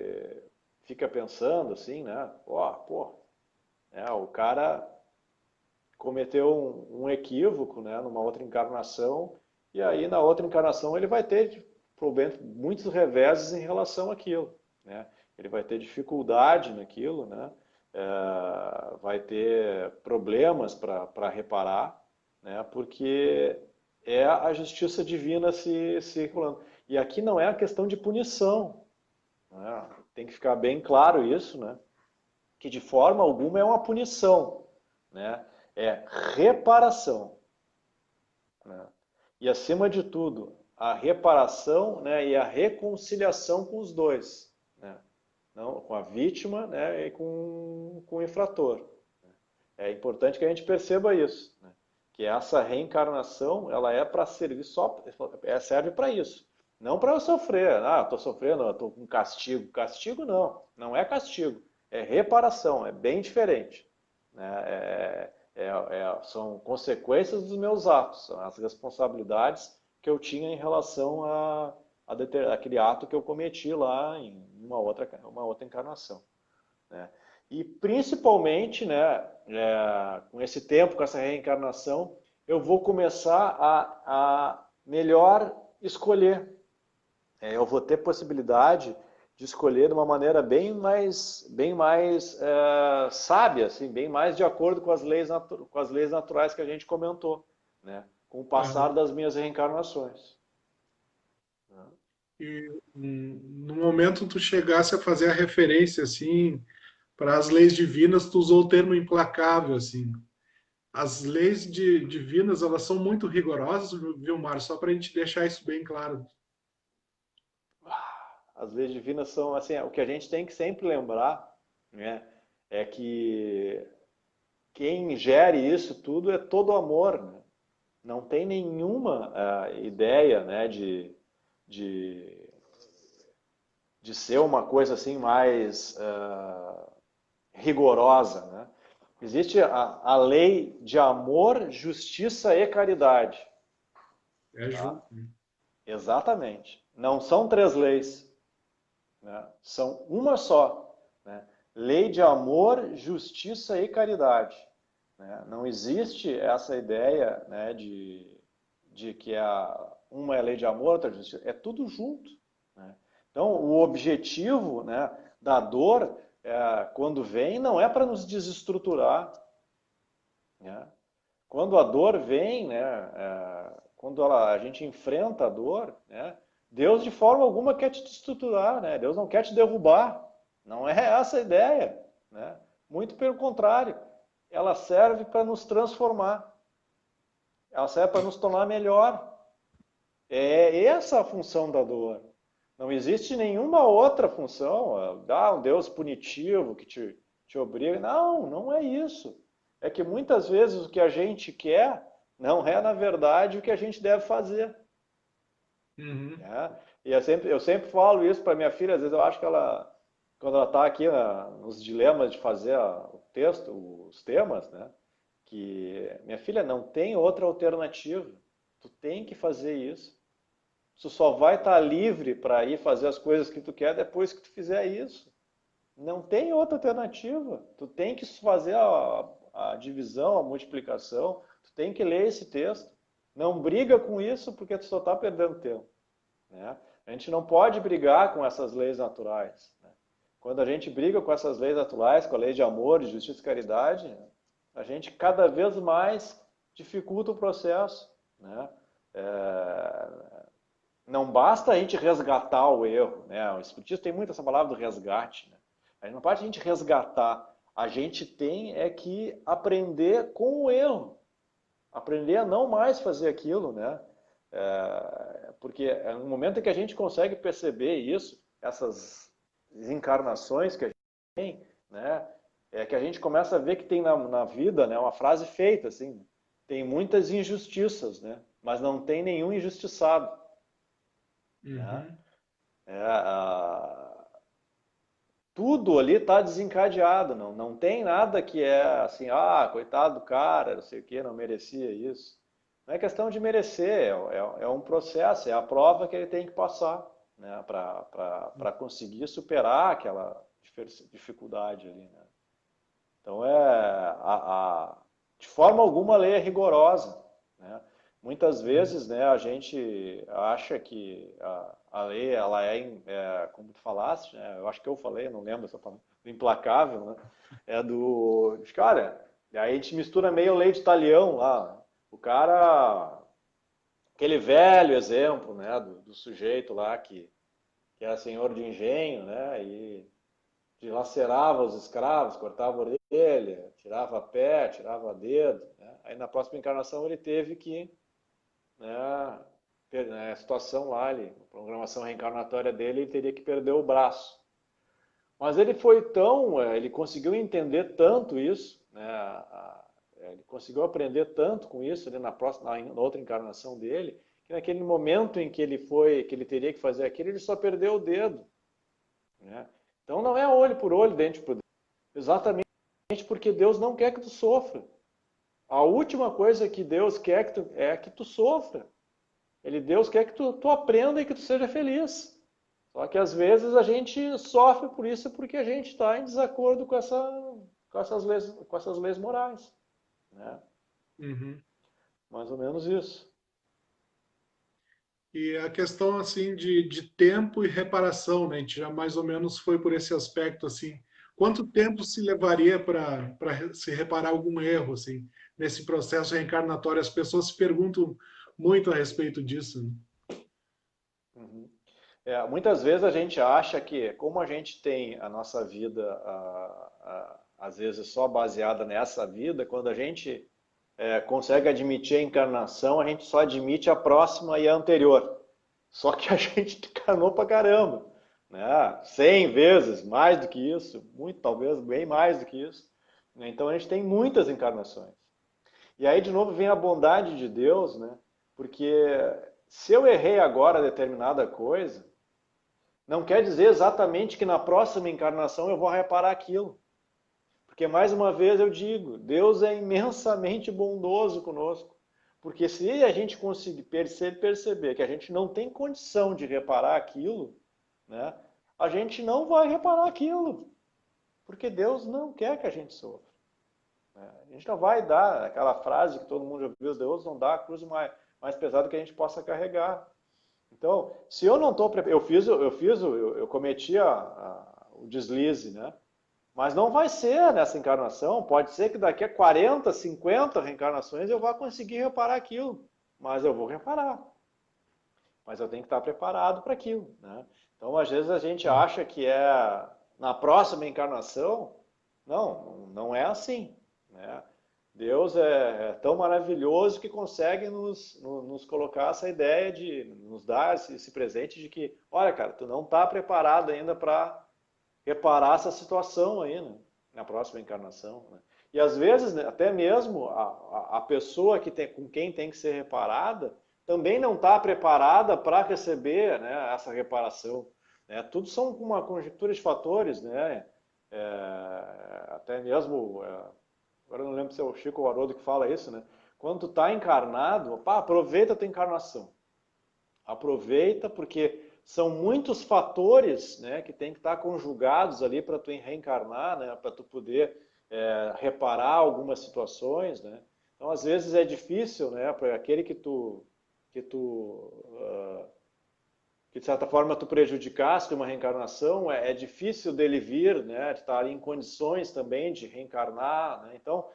fica pensando assim, né? O cara cometeu um equívoco, né, numa outra encarnação, e aí na outra encarnação ele vai ter muitos reveses em relação àquilo, né? Ele vai ter dificuldade naquilo, né? Vai ter problemas para reparar, né? Porque é a justiça divina se circulando. E aqui não é a questão de punição, né? Tem que ficar bem claro isso, né? Que de forma alguma é uma punição, né? É reparação, né? E acima de tudo, a reparação, né, e a reconciliação com os dois, né? Não, com a vítima, né, e com o infrator. É importante que a gente perceba isso, né? Que essa reencarnação ela é para servir serve para isso, não para eu sofrer. Ah, estou sofrendo, estou com castigo. Castigo não é castigo, é reparação, é bem diferente, né? São consequências dos meus atos, são as responsabilidades que eu tinha em relação aquele ato que eu cometi lá em uma outra encarnação, né? E principalmente, né, com esse tempo, com essa reencarnação, eu vou começar a melhor escolher. Eu vou ter possibilidade de escolher de uma maneira bem mais sábia, assim, bem mais de acordo com com as leis naturais que a gente comentou, né, com o passar Aham. das minhas reencarnações. E no momento tu chegasse a fazer a referência assim para as leis divinas, tu usou o termo implacável assim. As leis divinas, elas são muito rigorosas, viu, Mário? Só para a gente deixar isso bem claro. As leis divinas são assim, o que a gente tem que sempre lembrar, né, é que quem gere isso tudo é todo amor, né? Não tem nenhuma ideia, né, de, de ser uma coisa assim mais rigorosa, né? Existe a lei de amor, justiça e caridade, É tá? justo. Né? Exatamente. Não são três leis, né? São uma só, né? Lei de amor, justiça e caridade, né? Não existe essa ideia, né, de que uma é lei de amor, outra é justiça. É tudo junto, né? Então, o objetivo, né, da dor, quando vem, não é para nos desestruturar, né? Quando a dor vem, né, quando a gente enfrenta a dor, né, Deus de forma alguma quer te estruturar, né? Deus não quer te derrubar. Não é essa a ideia, né? Muito pelo contrário. Ela serve para nos transformar. Ela serve para nos tornar melhor. É essa a função da dor. Não existe nenhuma outra função. Um Deus punitivo que te obriga. Não, não é isso. É que muitas vezes o que a gente quer não é, na verdade, o que a gente deve fazer. Uhum. Né? E eu sempre falo isso para minha filha, às vezes eu acho que ela, quando ela está aqui nos dilemas de fazer o texto, os temas, né? Que minha filha não tem outra alternativa. Tu tem que fazer isso. Tu só vai estar livre para ir fazer as coisas que tu quer depois que tu fizer isso. Não tem outra alternativa. Tu tem que fazer a divisão, a multiplicação. Tu tem que ler esse texto. Não briga com isso porque tu só está perdendo tempo. Né? A gente não pode brigar com essas leis naturais. Né? Quando a gente briga com essas leis naturais, com a lei de amor, de justiça e caridade, a gente cada vez mais dificulta o processo. Né? É, não basta a gente resgatar o erro, né? O espiritismo tem muito essa palavra do resgate, né? A gente não basta a gente resgatar, a gente tem que aprender com o erro, aprender a não mais fazer aquilo, né? Porque no momento em que a gente consegue perceber isso, essas encarnações que a gente tem, né? É que a gente começa a ver que tem na vida, né, uma frase feita assim, tem muitas injustiças, né? Mas não tem nenhum injustiçado, né? Uhum. É, tudo ali está desencadeado, não tem nada que é assim, coitado do cara, não sei o que, não merecia isso. Não é questão de merecer, é um processo, é a prova que ele tem que passar, né, para conseguir superar aquela dificuldade ali, né? Então, de forma alguma a lei é rigorosa, né? Muitas Uhum. vezes, né, a gente acha que a lei, ela como tu falaste, né, eu acho que eu falei, não lembro essa palavra, do implacável, né? Cara, aí a gente mistura meio lei de talião lá. O cara, aquele velho exemplo, né, do sujeito lá que era senhor de engenho, né, e dilacerava os escravos, cortava a orelha, tirava pé, tirava dedo. Né? Aí na próxima encarnação ele teve que, né, a situação lá, a programação reencarnatória dele, ele teria que perder o braço. Mas ele foi ele conseguiu entender tanto isso, né, ele conseguiu aprender tanto com isso ali na outra encarnação dele, que naquele momento em que que ele teria que fazer aquilo, ele só perdeu o dedo. Né? Então não é olho por olho, dente por dente. Exatamente porque Deus não quer que tu sofra. A última coisa que Deus quer é que tu sofra. Deus quer que tu aprenda e que tu seja feliz. Só que às vezes a gente sofre por isso porque a gente está em desacordo com essas leis morais. Né? Uhum. Mais ou menos isso. E a questão assim de tempo e reparação, né? A gente já mais ou menos foi por esse aspecto assim. Quanto tempo se levaria para se reparar algum erro assim nesse processo reencarnatório? As pessoas se perguntam muito a respeito disso. Né? Uhum. Muitas vezes a gente acha que, como a gente tem a nossa vida, às vezes só baseada nessa vida, quando a gente consegue admitir a encarnação, a gente só admite a próxima e a anterior. Só que a gente encarnou pra caramba, né? 100 vezes, mais do que isso, muito, talvez bem mais do que isso. Então a gente tem muitas encarnações. E aí, de novo, vem a bondade de Deus, né? Porque se eu errei agora determinada coisa, não quer dizer exatamente que na próxima encarnação eu vou reparar aquilo. Porque, mais uma vez, eu digo, Deus é imensamente bondoso conosco. Porque se a gente conseguir perceber que a gente não tem condição de reparar aquilo, né, a gente não vai reparar aquilo. Porque Deus não quer que a gente sofra. Né? A gente não vai dar aquela frase que todo mundo já ouviu, Deus não dá a cruz mais pesada que a gente possa carregar. Então, se eu não estou preparado, eu cometi o deslize, né? Mas não vai ser nessa encarnação. Pode ser que daqui a 40, 50 reencarnações eu vá conseguir reparar aquilo. Mas eu vou reparar. Mas eu tenho que estar preparado para aquilo, né? Então, às vezes a gente acha que é na próxima encarnação. Não, não é assim, né? Deus é tão maravilhoso que consegue nos colocar essa ideia de nos dar esse presente de que, olha, cara, tu não está preparado ainda para reparar essa situação aí, né? Na próxima encarnação, né? E às vezes, né, até mesmo a pessoa com quem tem que ser reparada também não está preparada para receber, né, essa reparação, né? Tudo são uma conjuntura de fatores, né? Até mesmo, agora eu não lembro se é o Chico ou o Haroldo que fala isso, né? Quando tu está encarnado, opa, aproveita a tua encarnação. Aproveita, porque são muitos fatores, né, que tem que estar conjugados ali para tu reencarnar, né, para tu poder reparar algumas situações, né. Então, às vezes é difícil, né, para aquele que de certa forma tu prejudicaste uma reencarnação, é difícil dele vir, né, de estar em condições também de reencarnar, né. Então,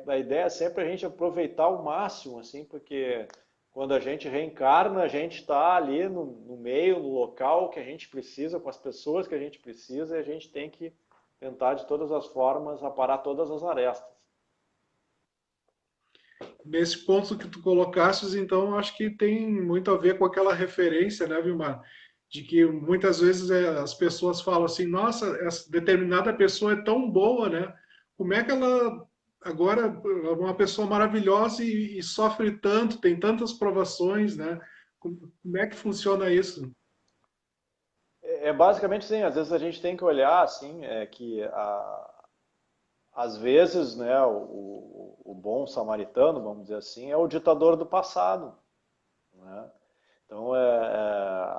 a ideia é sempre a gente aproveitar ao máximo, assim, porque quando a gente reencarna, a gente está ali no meio, no local que a gente precisa, com as pessoas que a gente precisa, e a gente tem que tentar de todas as formas aparar todas as arestas. Nesse ponto que tu colocastes, então, eu acho que tem muito a ver com aquela referência, né, Vilmar? De que muitas vezes as pessoas falam assim, nossa, essa determinada pessoa é tão boa, né? Como é que ela agora é uma pessoa maravilhosa e sofre tanto, tem tantas provações, né? Como é que funciona isso? Basicamente sim, às vezes a gente tem que olhar assim, que às vezes, né, o bom samaritano, vamos dizer assim, é o ditador do passado, né? Então,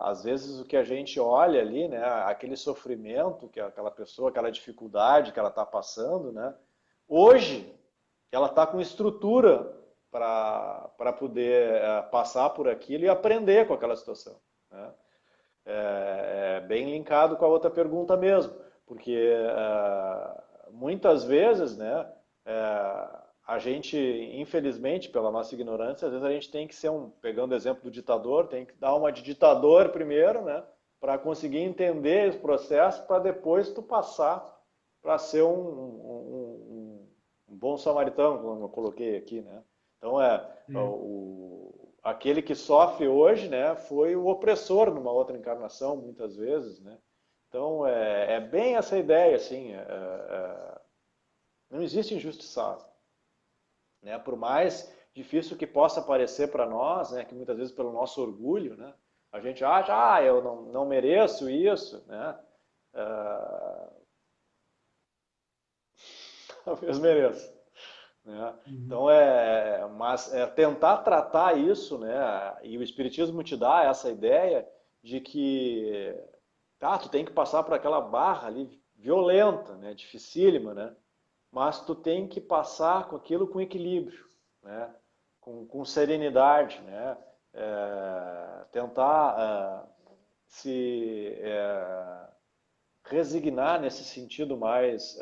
às vezes o que a gente olha ali, né, aquele sofrimento que aquela pessoa, aquela dificuldade que ela está passando, né, hoje ela está com estrutura para poder passar por aquilo e aprender com aquela situação, né? É bem linkado com a outra pergunta mesmo, porque muitas vezes, né, a gente, infelizmente, pela nossa ignorância, às vezes a gente tem que ser pegando o exemplo do ditador, tem que dar uma de ditador primeiro, né, para conseguir entender os processos, para depois tu passar para ser um bom samaritano, como eu coloquei aqui, né. Então, aquele que sofre hoje, né, foi o opressor numa outra encarnação, muitas vezes, né. Então, é bem essa ideia, assim, não existe injustiçado, né? Por mais difícil que possa parecer para nós, né, que muitas vezes pelo nosso orgulho, né, a gente acha, eu não mereço isso, né, talvez mereça, né? Então, mas tentar tratar isso, né, e o Espiritismo te dá essa ideia de que, tu tem que passar por aquela barra ali violenta, né, dificílima, né, mas tu tem que passar com aquilo com equilíbrio, né, com serenidade, né, tentar se resignar nesse sentido mais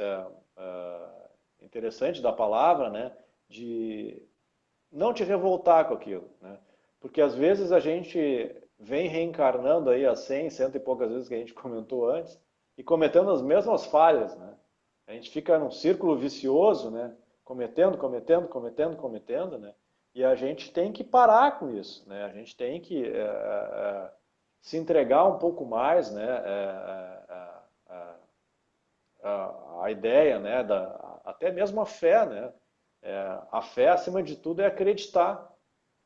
interessante da palavra, né, de não te revoltar com aquilo, né, porque às vezes a gente vem reencarnando aí as 100, cento e poucas vezes que a gente comentou antes, e cometendo as mesmas falhas, né? A gente fica num círculo vicioso, né? Cometendo, cometendo, cometendo, cometendo, né? E a gente tem que parar com isso, né? A gente tem que se entregar um pouco mais, né? A ideia, né? Até mesmo a fé, né? A fé, acima de tudo, é acreditar,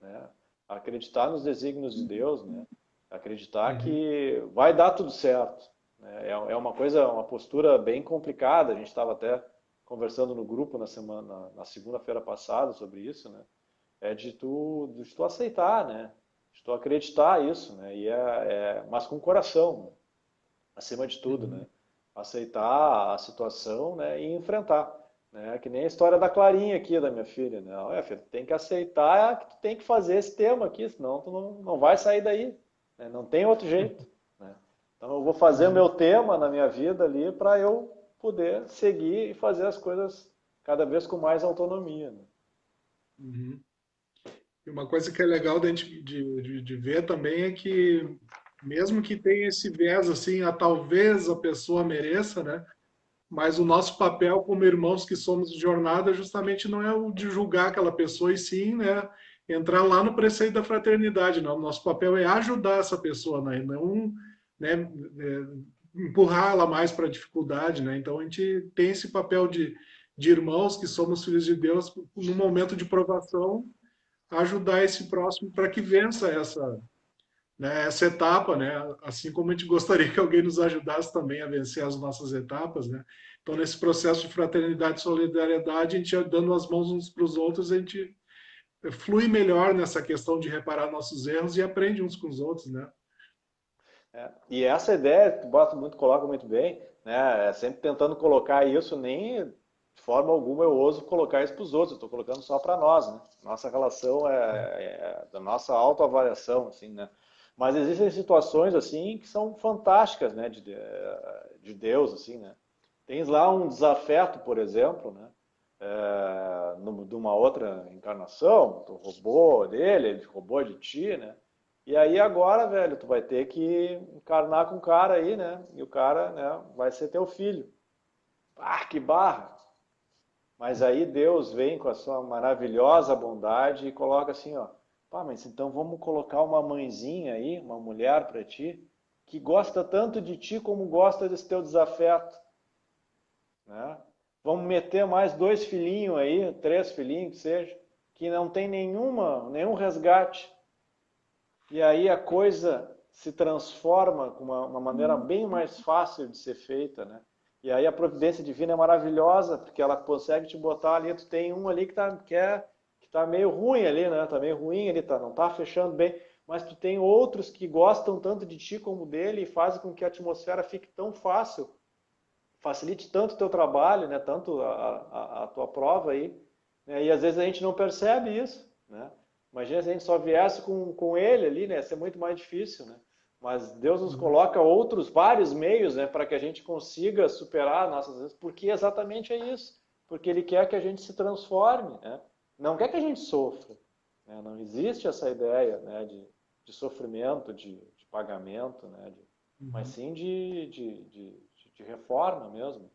né? Acreditar nos desígnios de Deus, né? Acreditar Uhum. que vai dar tudo certo, né? É uma coisa, uma postura bem complicada. A gente estava até conversando no grupo na segunda-feira passada sobre isso, né? É de tu aceitar, né? De tu acreditar isso, né? Mas com o coração, né? Acima de tudo, né? Uhum. Aceitar a situação, né? E enfrentar, né? Que nem a história da Clarinha aqui, da minha filha, né? Olha, filha, tu tem que aceitar que tu tem que fazer esse tema aqui, senão tu não vai sair daí, né? Não tem outro jeito, né? Então eu vou fazer o meu Uhum. tema na minha vida ali para eu poder seguir e fazer as coisas cada vez com mais autonomia, né? Uhum. E uma coisa que é legal de ver também é que, mesmo que tenha esse viés assim, a talvez a pessoa mereça, né? Mas o nosso papel como irmãos que somos de jornada justamente não é o de julgar aquela pessoa, e sim, né, entrar lá no preceito da fraternidade. Não. O nosso papel é ajudar essa pessoa, né, não, né, empurrá-la mais para a dificuldade. Né? Então a gente tem esse papel de irmãos que somos filhos de Deus, no momento de provação, ajudar esse próximo para que vença essa etapa, né? Assim como a gente gostaria que alguém nos ajudasse também a vencer as nossas etapas, né? Então, nesse processo de fraternidade e solidariedade, a gente dando as mãos uns para os outros, a gente flui melhor nessa questão de reparar nossos erros e aprende uns com os outros, né? E essa ideia, tu bota muito, coloca muito bem, né? É sempre tentando colocar isso, nem de forma alguma eu ouso colocar isso para os outros, eu estou colocando só para nós, né? Nossa relação é da nossa autoavaliação, assim, né? Mas existem situações, assim, que são fantásticas, né? De Deus, assim, né? Tens lá um desafeto, por exemplo, né? De uma outra encarnação, tu roubou dele, ele roubou de ti, né? E aí agora, velho, tu vai ter que encarnar com o cara aí, né? E o cara, né, vai ser teu filho. Ah, que barra! Mas aí Deus vem com a sua maravilhosa bondade e coloca assim, ó, pá, mas então vamos colocar uma mãezinha aí, uma mulher para ti, que gosta tanto de ti como gosta desse teu desafeto, né? Vamos meter mais 2 filhinhos aí, 3 filhinhos que seja, que não tem nenhum resgate. E aí a coisa se transforma com uma maneira bem mais fácil de ser feita, né? E aí a providência divina é maravilhosa, porque ela consegue te botar ali, tu tem um ali que tá meio ruim ali, né? Tá meio ruim ali, não tá fechando bem, mas tu tem outros que gostam tanto de ti como dele e fazem com que a atmosfera fique tão fácil, facilite tanto o teu trabalho, né? Tanto a tua prova aí, né? E às vezes a gente não percebe isso, né? Imagina se a gente só viesse com ele ali, né? Ia ser muito mais difícil, né? Mas Deus nos Uhum. coloca vários meios, né, para que a gente consiga superar nossas vezes, porque exatamente é isso. Porque Ele quer que a gente se transforme, né? Não quer que a gente sofra, né? Não existe essa ideia, né, de sofrimento, de pagamento, né? Mas Uhum. sim de reforma mesmo.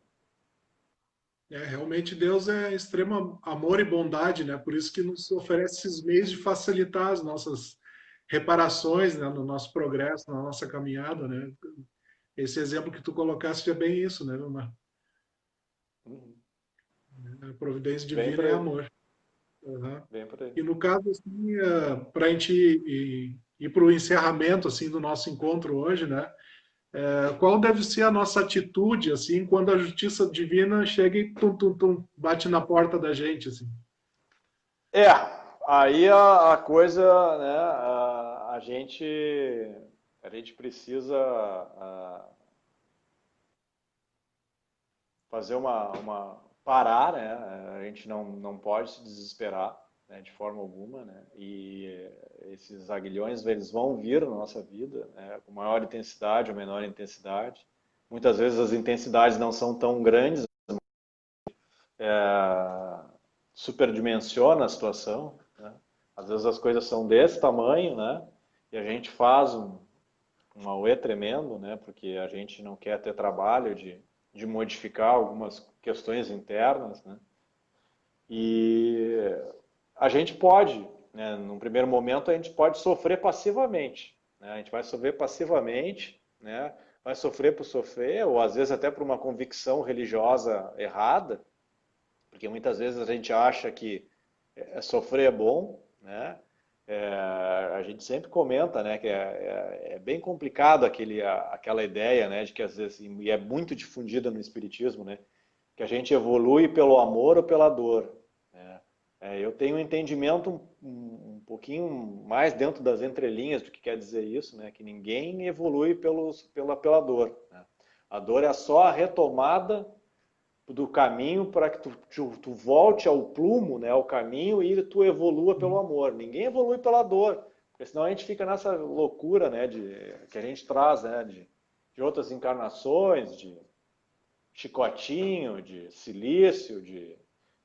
Realmente Deus é extremo amor e bondade, né? Por isso que nos oferece esses meios de facilitar as nossas reparações, né? No nosso progresso, na nossa caminhada, né? Esse exemplo que tu colocaste é bem isso, né? Uhum. A providência Bem divina por é aí, amor. Uhum. bem por aí. E no caso, assim, para a gente ir para o encerramento assim do nosso encontro hoje, né? Qual deve ser a nossa atitude assim quando a justiça divina chega e tum, tum, tum, bate na porta da gente, assim? É, aí a coisa, né, a gente precisa fazer parar, né, a gente não pode se desesperar, né, de forma alguma, né, e esses aguilhões, eles vão vir na nossa vida, né, com maior intensidade ou menor intensidade. Muitas vezes as intensidades não são tão grandes, superdimensiona a situação, né? Às vezes as coisas são desse tamanho, né? a gente faz um auê tremendo, né? Porque a gente não quer ter trabalho de modificar algumas questões internas, né? E a gente pode, né? Num primeiro momento, a gente pode sofrer passivamente, né? A gente vai sofrer passivamente, né? Vai sofrer por sofrer, ou às vezes até por uma convicção religiosa errada, porque muitas vezes a gente acha que sofrer é bom, né? A gente sempre comenta, né, que é bem complicado aquela ideia, né, de que às vezes, e é muito difundida no espiritismo, né, que a gente evolui pelo amor ou pela dor, né? Eu tenho um entendimento um pouquinho mais dentro das entrelinhas do que quer dizer isso, né, que ninguém evolui pela dor, né? A dor é só a retomada do caminho para que tu volte ao plumo, né, ao caminho, e tu evolua pelo amor. Ninguém evolui pela dor, porque senão a gente fica nessa loucura, né, que a gente traz, né, de outras encarnações, de chicotinho, de silício, de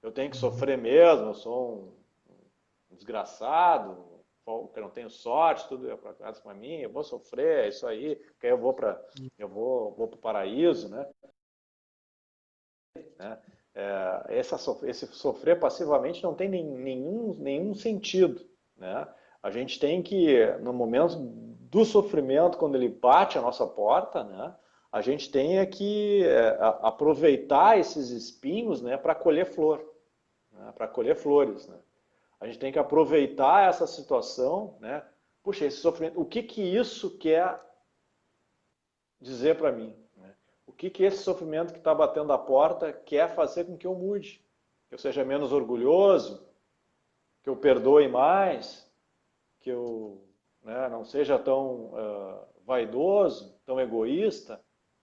eu tenho que sofrer mesmo, eu sou um desgraçado, que não tenho sorte, tudo é para casa para mim, eu vou sofrer, é isso aí, porque aí eu vou para o paraíso, né? Né? Esse sofrer passivamente não tem nenhum sentido, né? A gente tem que, no momento do sofrimento, quando ele bate a nossa porta, né, a gente tem que aproveitar esses espinhos, né, para colher flor, né, para colher flores, né? A gente tem que aproveitar essa situação, né? Puxa, esse sofrimento, o que que isso quer dizer para mim? O que que esse sofrimento que está batendo a porta quer fazer com que eu mude? Que eu seja menos orgulhoso, que eu perdoe mais, que eu, né, não seja tão vaidoso, tão egoísta,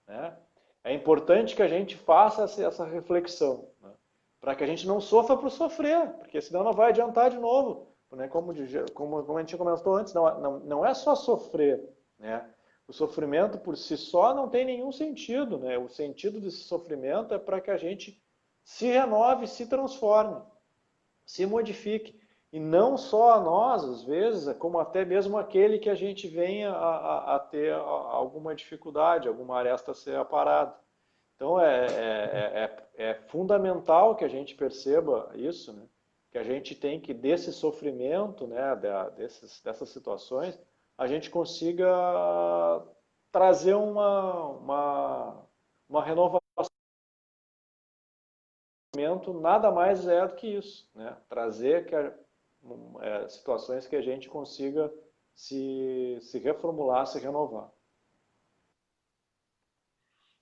né? É importante que a gente faça essa reflexão, né? Para que a gente não sofra por sofrer, porque senão não vai adiantar de novo. Né? Como a gente comentou antes, não é só sofrer, né? O sofrimento por si só não tem nenhum sentido, né? O sentido desse sofrimento é para que a gente se renove, se transforme, se modifique. E não só a nós, às vezes, como até mesmo aquele que a gente venha a ter alguma dificuldade, alguma aresta a ser aparada. Então é fundamental que a gente perceba isso, né? Que a gente tem que, desse sofrimento, né, dessas situações, a gente consiga trazer uma renovação. Nada mais é do que isso, né? Trazer situações que a gente consiga se reformular, se renovar.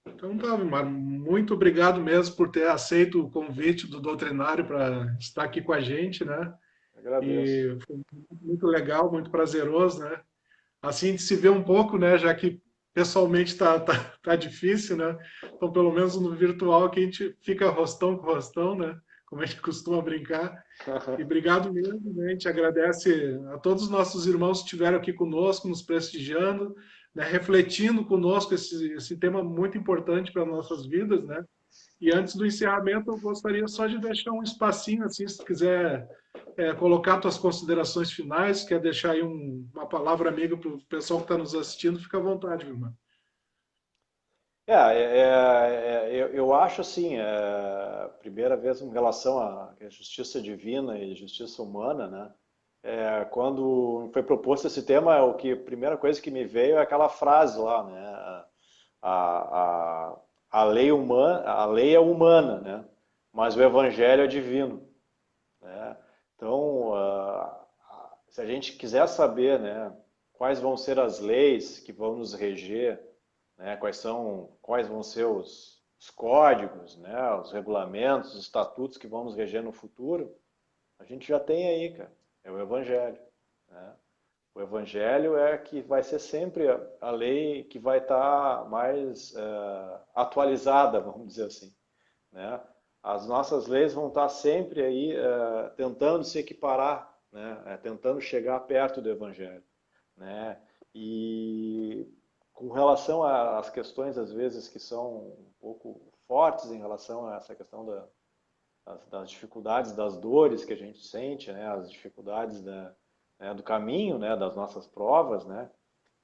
Então tá, Vilmar, muito obrigado mesmo por ter aceito o convite do doutrinário para estar aqui com a gente, né? Agradeço. E foi muito legal, muito prazeroso, né? Assim de se ver um pouco, né? Já que pessoalmente tá difícil, né? Então, pelo menos no virtual que a gente fica rostão com rostão, né? Como a gente costuma brincar. E obrigado mesmo, né? A gente agradece a todos os nossos irmãos que estiveram aqui conosco, nos prestigiando, né? Refletindo conosco esse tema muito importante para nossas vidas, né? E antes do encerramento, eu gostaria só de deixar um espacinho, assim, se tu quiser colocar tuas considerações finais, quer deixar aí uma palavra amiga para o pessoal que está nos assistindo, fica à vontade, meu irmão. Eu acho assim, primeira vez em relação à justiça divina e justiça humana, né? Quando foi proposto esse tema, a primeira coisa que me veio é aquela frase lá, né? A, a, a lei humana, a lei é humana, né? Mas o evangelho é divino, né? Então, se a gente quiser saber, né, quais vão ser as leis que vão nos reger, né, quais vão ser os códigos, né, os regulamentos, os estatutos que vão nos reger no futuro, a gente já tem aí, cara, é o Evangelho, né? O Evangelho é que vai ser sempre a lei que vai estar mais atualizada, vamos dizer assim, né? As nossas leis vão estar sempre aí tentando se equiparar, né? Tentando chegar perto do Evangelho, né? E com relação às questões, às vezes, que são um pouco fortes em relação a essa questão das dificuldades, das dores que a gente sente, né? As dificuldades né, do caminho, né, das nossas provas, né,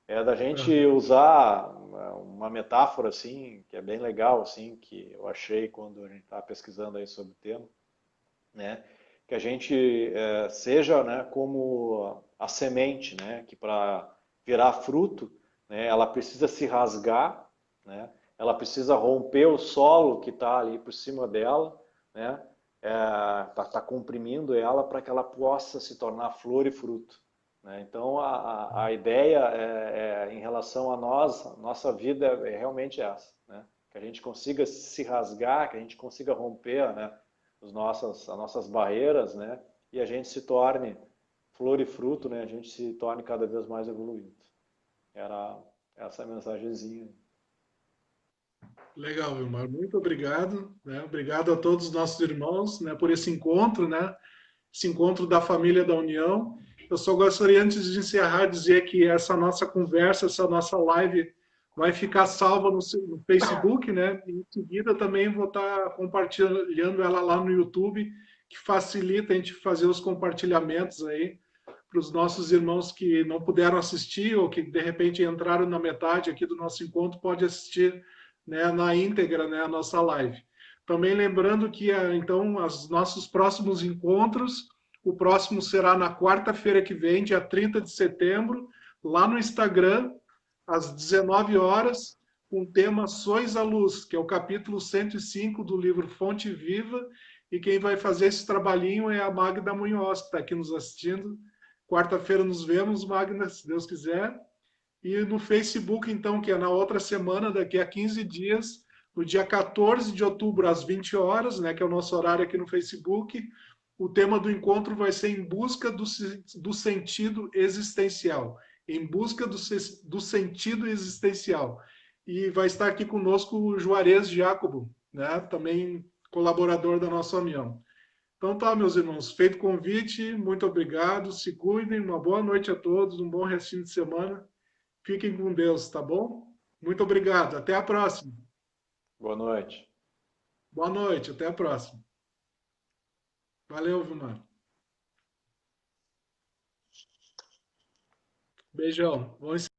é da gente Aham. usar uma metáfora assim, que é bem legal assim, que eu achei quando a gente estava pesquisando aí sobre o tema, né, que a gente seja, né, como a semente, né, que para virar fruto, né, ela precisa se rasgar, né, ela precisa romper o solo que está ali por cima dela, né, tá comprimindo ela para que ela possa se tornar flor e fruto. Né? Então, a ideia em relação a nós, a nossa vida é realmente essa, né? Que a gente consiga se rasgar, que a gente consiga romper, né, as nossas barreiras, né? E a gente se torne flor e fruto, né? A gente se torne cada vez mais evoluído. Era essa mensagenzinha. Legal, Vilmar. Muito obrigado, né? Obrigado a todos os nossos irmãos, né, por esse encontro, né? Esse encontro da família da União. Eu só gostaria, antes de encerrar, dizer que essa nossa conversa, essa nossa live vai ficar salva no Facebook, né? E em seguida também vou estar compartilhando ela lá no YouTube, que facilita a gente fazer os compartilhamentos aí para os nossos irmãos que não puderam assistir ou que de repente entraram na metade aqui do nosso encontro, pode assistir, né, na íntegra, né, a nossa live. Também lembrando que então os nossos próximos encontros, o próximo será na quarta-feira que vem, dia 30 de setembro, lá no Instagram, às 19 horas, com o tema Sois a Luz, que é o capítulo 105 do livro Fonte Viva, e quem vai fazer esse trabalhinho é a Magda Munhoz, que está aqui nos assistindo. Quarta-feira nos vemos, Magda, se Deus quiser. E no Facebook, então, que é na outra semana, daqui a 15 dias, no dia 14 de outubro, às 20 horas, né, que é o nosso horário aqui no Facebook, o tema do encontro vai ser Em Busca do Sentido Existencial. Em busca do sentido existencial. E vai estar aqui conosco o Juarez Jacobo, né, também colaborador da nossa união. Então tá, meus irmãos, feito o convite, muito obrigado, se cuidem, uma boa noite a todos, um bom restinho de semana. Fiquem com Deus, tá bom? Muito obrigado. Até a próxima. Boa noite. Boa noite. Até a próxima. Valeu, Vilmar. Beijão. Vamos